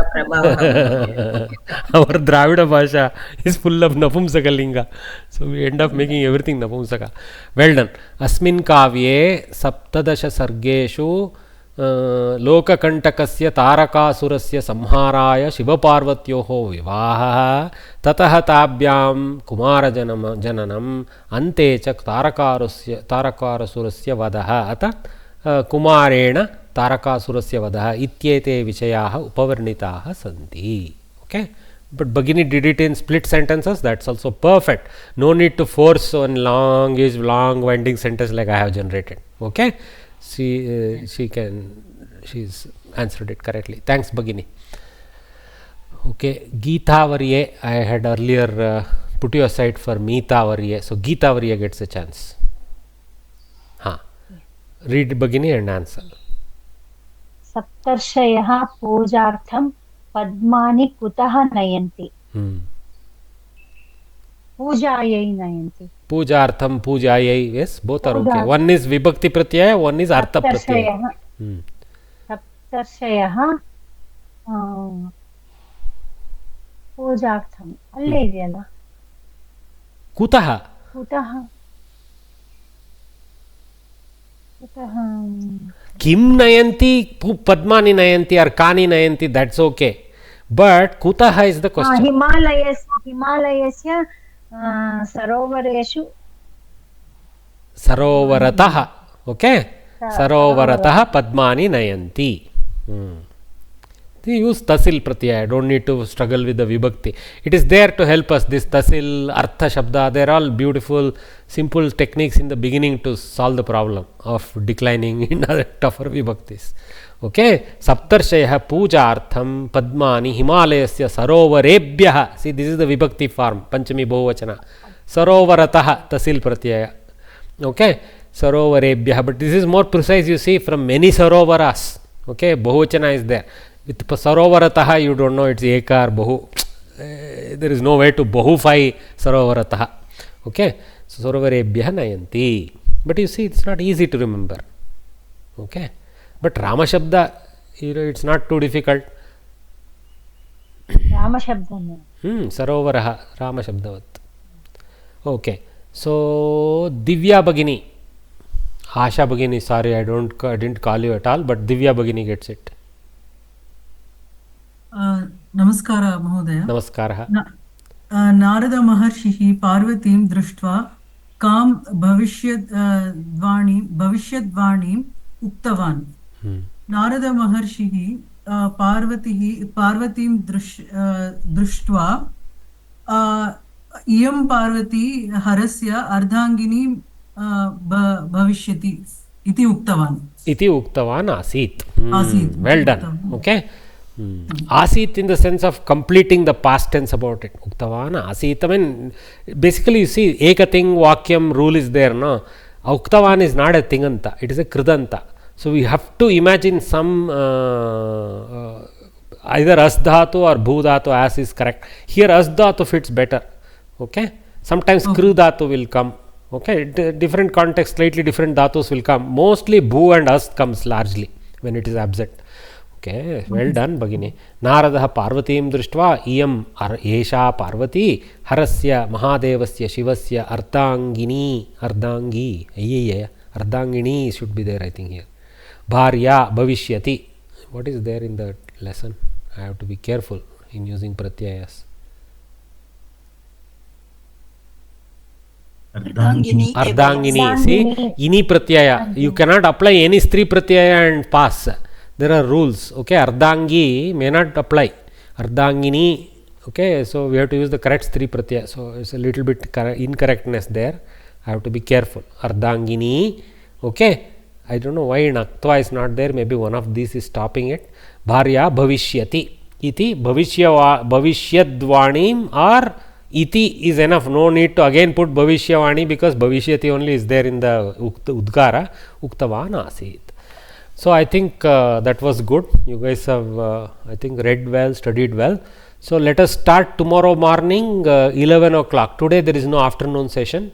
Our Dravida Bhasha is full of napumsakalinga. So we end up making everything napumsaka. Well done. Asmin kavye saptadasha sargeshu लोककण्टकस्य तारकासुरस्य संहाराय शिवपार्वत्योः विवाहः ततः ताभ्यां कुमारजननम् अन्ते च तारकासुरस्य वधः अतः कुमारेण तारकासुरस्य वधः इत्येते विषयाः उपवर्णिताः सन्ति. Okay, but Bhagini did it in split sentences. That's also perfect. No need to force one long winding sentence like I have generated. Okay. She's answered it correctly. Thanks, Bhagini. Okay, Geeta Varye, I had earlier put you aside for Meeta Varye. So Geeta Varye gets a chance. Read Bhagini and answer. Saptarshayah pujartham padmani kutah nayanti. Pujayai nayanti. Pujartham, pujayai, yes, both are okay. One is vibhakti pratyaya, one is artha pratyaya. Saptarshayah pujartham. Alle ideyalla. Kutaha. Kim nayanti, padmani nayanti or kani nayanti, that's okay. But kutaha is the question. Himalayasya sarovareshu sarovarataha. Okay, sarovarataha padmani nayanti. They use tasil pratyaya. Don't need to struggle with the vibhakti. It is there to help us. This tasil, artha shabda, they are all beautiful simple techniques in the beginning to solve the problem of declining in other tougher vibhaktis. Okay, saptarshayah pujartham padmani himalayasya sarovarebhyah. See, this is the vibhakti form, panchami bahuvachana. Sarovarataha, tasil pratyaya. Okay, sarovarebhyah. But this is more precise, you see, from many sarovaras. Okay, bahuvachana is there. With sarovarataha, you don't know it's eka or bahu. There is no way to bahufy sarovarataha. Okay, so sarovarebhyah nayanti. But you see, it's not easy to remember. Okay. But Rama Shabda, it's not too difficult. Rama Shabda. Sarovaraha, Rama Shabdavat. Okay. So, Divya Bhagini. Asha Bhagini, sorry, I didn't call you at all, but Divya Bhagini gets it. Namaskara, Mahodaya. Namaskara. Narada Maharshihi Parvatim Drushtva Kam Bhavishyadvanim Uktavan. Narada Maharshihi Parvatim Drushtva Iyam Parvati Harasya Ardhangini Bhavishyati. iti uktavan asit. Well done. Okay. Asit in the sense of completing the past tense about it. Uktavan asit. I mean, basically, you see, ekating vakyam rule is there, no? Uktavan is not a tinganta, it is a kridanta. So we have to imagine some either as dhatu or bhu dhatu as is correct. Here as dhatu fits better. Okay. Sometimes kru dhatu will come. Okay. Different context, slightly different dhatus will come. Mostly bhu and as comes largely when it is absent. Okay, well done, Bhagini. Naradaha Parvatim Drishtva Iyam Esha Parvati Harasya Mahadevasya Shivasya Ardangini Ardangini should be there, I think, here. Bharya Bhavishyati. What is there in the lesson? I have to be careful in using pratyayas. Ardangini. See, ini pratyaya. You cannot apply any stri pratyaya and pass. There are rules. Okay, Ardangi may not apply. Ardangini. Okay, so we have to use the correct stri pratyaya. So it's a little bit incorrectness there. I have to be careful. Ardangini. Okay, I don't know why Naktva is not there. Maybe one of these is stopping it. Bharya Bhavishyati. Iti Bhavishyadvanim or iti is enough. No need to again put Bhavishyavani because Bhavishyati only is there in the Udgara. Uktavan asit. So I think that was good. You guys have, I think, read well, studied well. So let us start tomorrow morning, 11 o'clock. Today there is no afternoon session.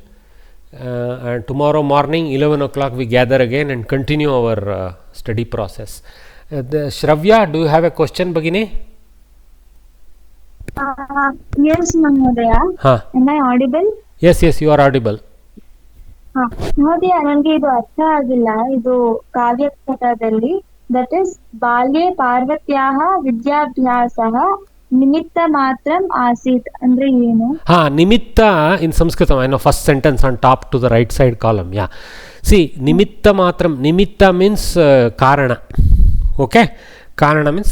And tomorrow morning, 11 o'clock, we gather again and continue our study process. Shravya, do you have a question, Bhagini? Yes, Mahodaya. Am I audible? Yes, you are audible. ಮಹೋದಯ ನನಗೆ ಇದು ಅರ್ಥ ಆಗಿಲ್ಲ. ಇದು ಕಾವ್ಯ ಕಥಾದಲ್ಲಿ that is ಬಾಲ್ಯೆ ಪಾರ್ವತ್ಯಾಹ ವಿದ್ಯಾಭ್ಯಾಸಃ ನಿಮಿತ್ತ ಮಾತ್ರಂ ಆಸೀತ್ ಅಂದ್ರೆ ಏನು? ನಿಮಿತ್ತ in Sanskrit, I know first sentence on top to the right side column. Yeah, see, nimitta matram. Nimitta means karana. Okay, karana means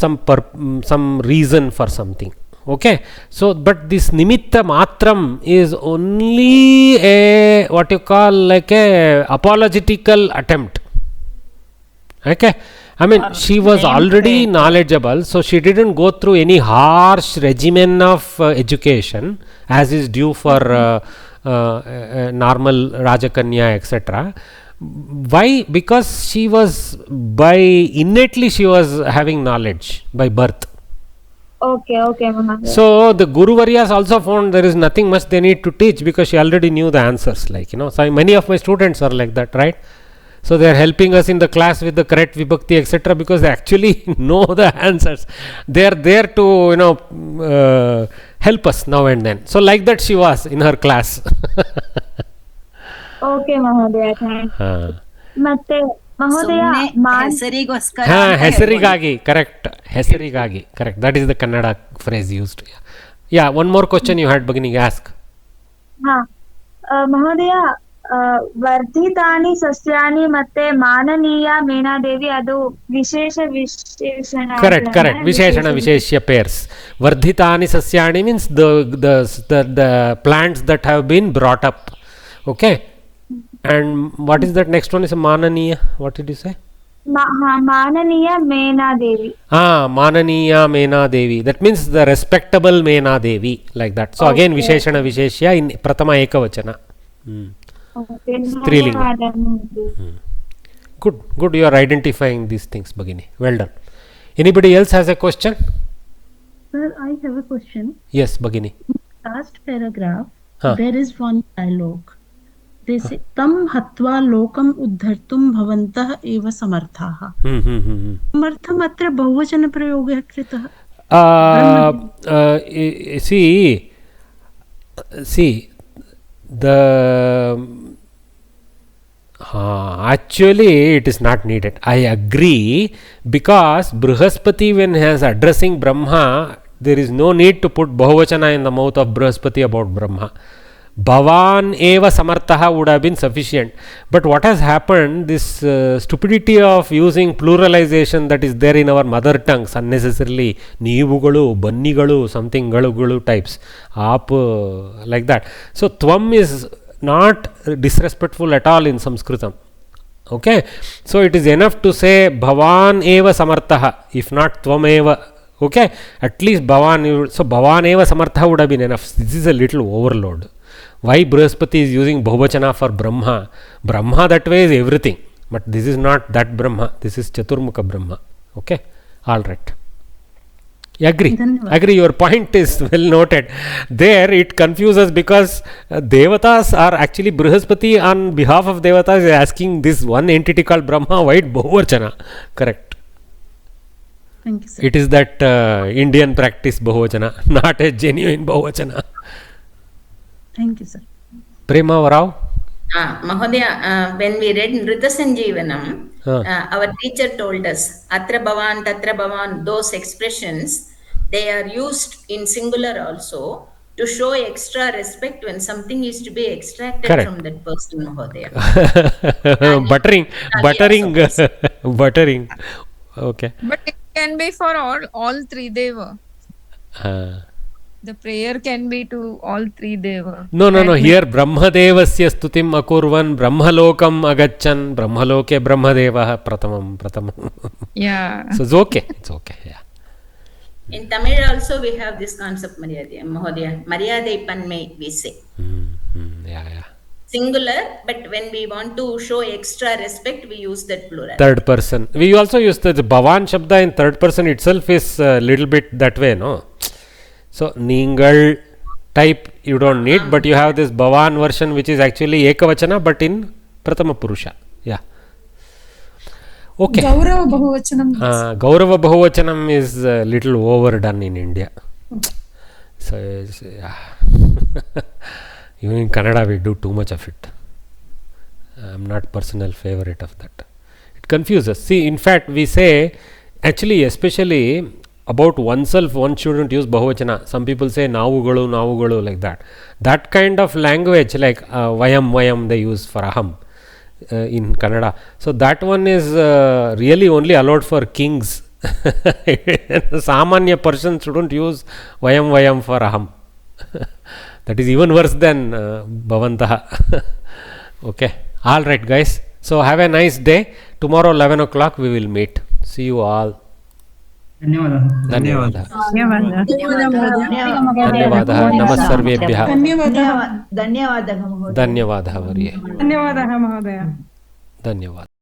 some reason for something. Okay, so but this nimitta matram is only a what you call like a apologetical attempt. Okay, I mean she was already knowledgeable, so she didn't go through any harsh regimen of education as is due for normal Rajakanya, etc. Why? Because she was innately she was having knowledge by birth. Okay, Mahodaya. So the Guru Varyas also found there is nothing much they need to teach because she already knew the answers. Like, you know, so many of my students are like that, right? So they are helping us in the class with the correct vibhakti, etc. because they actually know the answers. They are there to, you know, help us now and then. So like that she was in her class. Okay, Mahodaya. Thanks. ಮತ್ತೆ ಮಹೋದಯ ಹೆಸರಿಗಾಗಿ correct, that is the Kannada phrase used. Yeah, one more question you had, Bhagini, ask. ಮಹೋದಯ ವರ್ಧಿತಾನಿ ಸಸ್ಯಾನಿ ಮತ್ತೆ ಮಾನನೀಯ ಮೇನಾದೇವಿ ಅದು ವಿಶೇಷ ವಿಶೇಷಣ. Correct, visheshana visheshya pairs. Vardhitani sasyani means the plants that have been brought up. Okay. And what is that next one? Is a Mananiya. What did you say? Mananiya Mena Devi. Mananiya Mena Devi. That means the respectable Mena Devi, like that. So again, Visheshana Visheshya in Pratama Ekavachana. Strilinga. Good. You are identifying these things, Bhagini. Well done. Anybody else has a question? Sir, I have a question. Yes, Bhagini. Last paragraph, there is one dialogue. They say tam hatva lokam uddhartum bhavantah eva samarthaः. Samartham atra bahuvachana prayogah kritah. See the actually it is not needed. I agree, because Brihaspati, when he is addressing Brahma, there is no need to put bahuvachana in the mouth of Brihaspati about Brahma. Bhavan eva samarthaha would have been sufficient. But what has happened, this stupidity of using pluralization that is there in our mother tongues unnecessarily, neevugalu, bannigalu, something galu types, aap, like that. So tvam is not disrespectful at all in Sanskritam. Okay, so it is enough to say Bhavan eva samartha, if not Tvam eva. Okay, at least Bhavan, so Bhavan eva samartha would have been enough. This is a little overload. Why Brihaspati is using Bahuvachana for Brahma? Brahma that way is everything, but this is not that Brahma, this is Chaturmukha Brahma. Okay, all right. Agree, your point is well noted. There it confuses because Devatas are actually Brihaspati on behalf of Devatas is asking this one entity called Brahma, why Bahuvachana? Correct. Thank you, sir. It is that Indian practice Bahuvachana, not a genuine Bahuvachana. Thank you, sir. Prema Varao? Mahodaya, when we read Nrita Sanjeevanam, our teacher told us, Atra Bhavan, Tatra Bhavan, those expressions, they are used in singular also to show extra respect when something is to be extracted from that person, Mahodaya. buttering. Okay. But it can be for all three Deva. The prayer can be to all three Deva. No. Here Brahmadevasya stutim akurvan Brahmalokam agachan Brahmaloke Brahmadevah pratamam. Yeah. So it's okay. Yeah. In Tamil also we have this concept, Mahodaya. Maryadai Panme we say. Yeah. Singular, but when we want to show extra respect, we use that plural. Third person. We also use the Bhavan Shabda in third person itself is a little bit that way, no? So, Ningal type you don't need, but you have this Bhavan version which is actually Ekavachana but in Pratama Purusha. Yeah. Okay. Gaurava Bahuvachanam. Gaurava Bahuvachanam is a little overdone in India. So, yeah. Even in Kannada we do too much of it. I am not personal favorite of that. It confuses. See, in fact, we say, actually, especially about oneself, one shouldn't use Bahuvachana. Some people say navugalu like that. That kind of language, like vayam, they use for aham in Kannada. So that one is really only allowed for kings. Samanya person shouldn't use vayam for aham. That is even worse than Bhavantaha. Okay. All right, guys. So have a nice day. Tomorrow 11 o'clock we will meet. See you all. ಧನ್ಯವಾದ नमः सर्वेभ्यः ಧನ್ಯವಾದः ಧನ್ಯವಾದः ವರ್ಯೇ ಧನ್ಯವಾದः ಮಹೋದಯ ಧನ್ಯವಾದ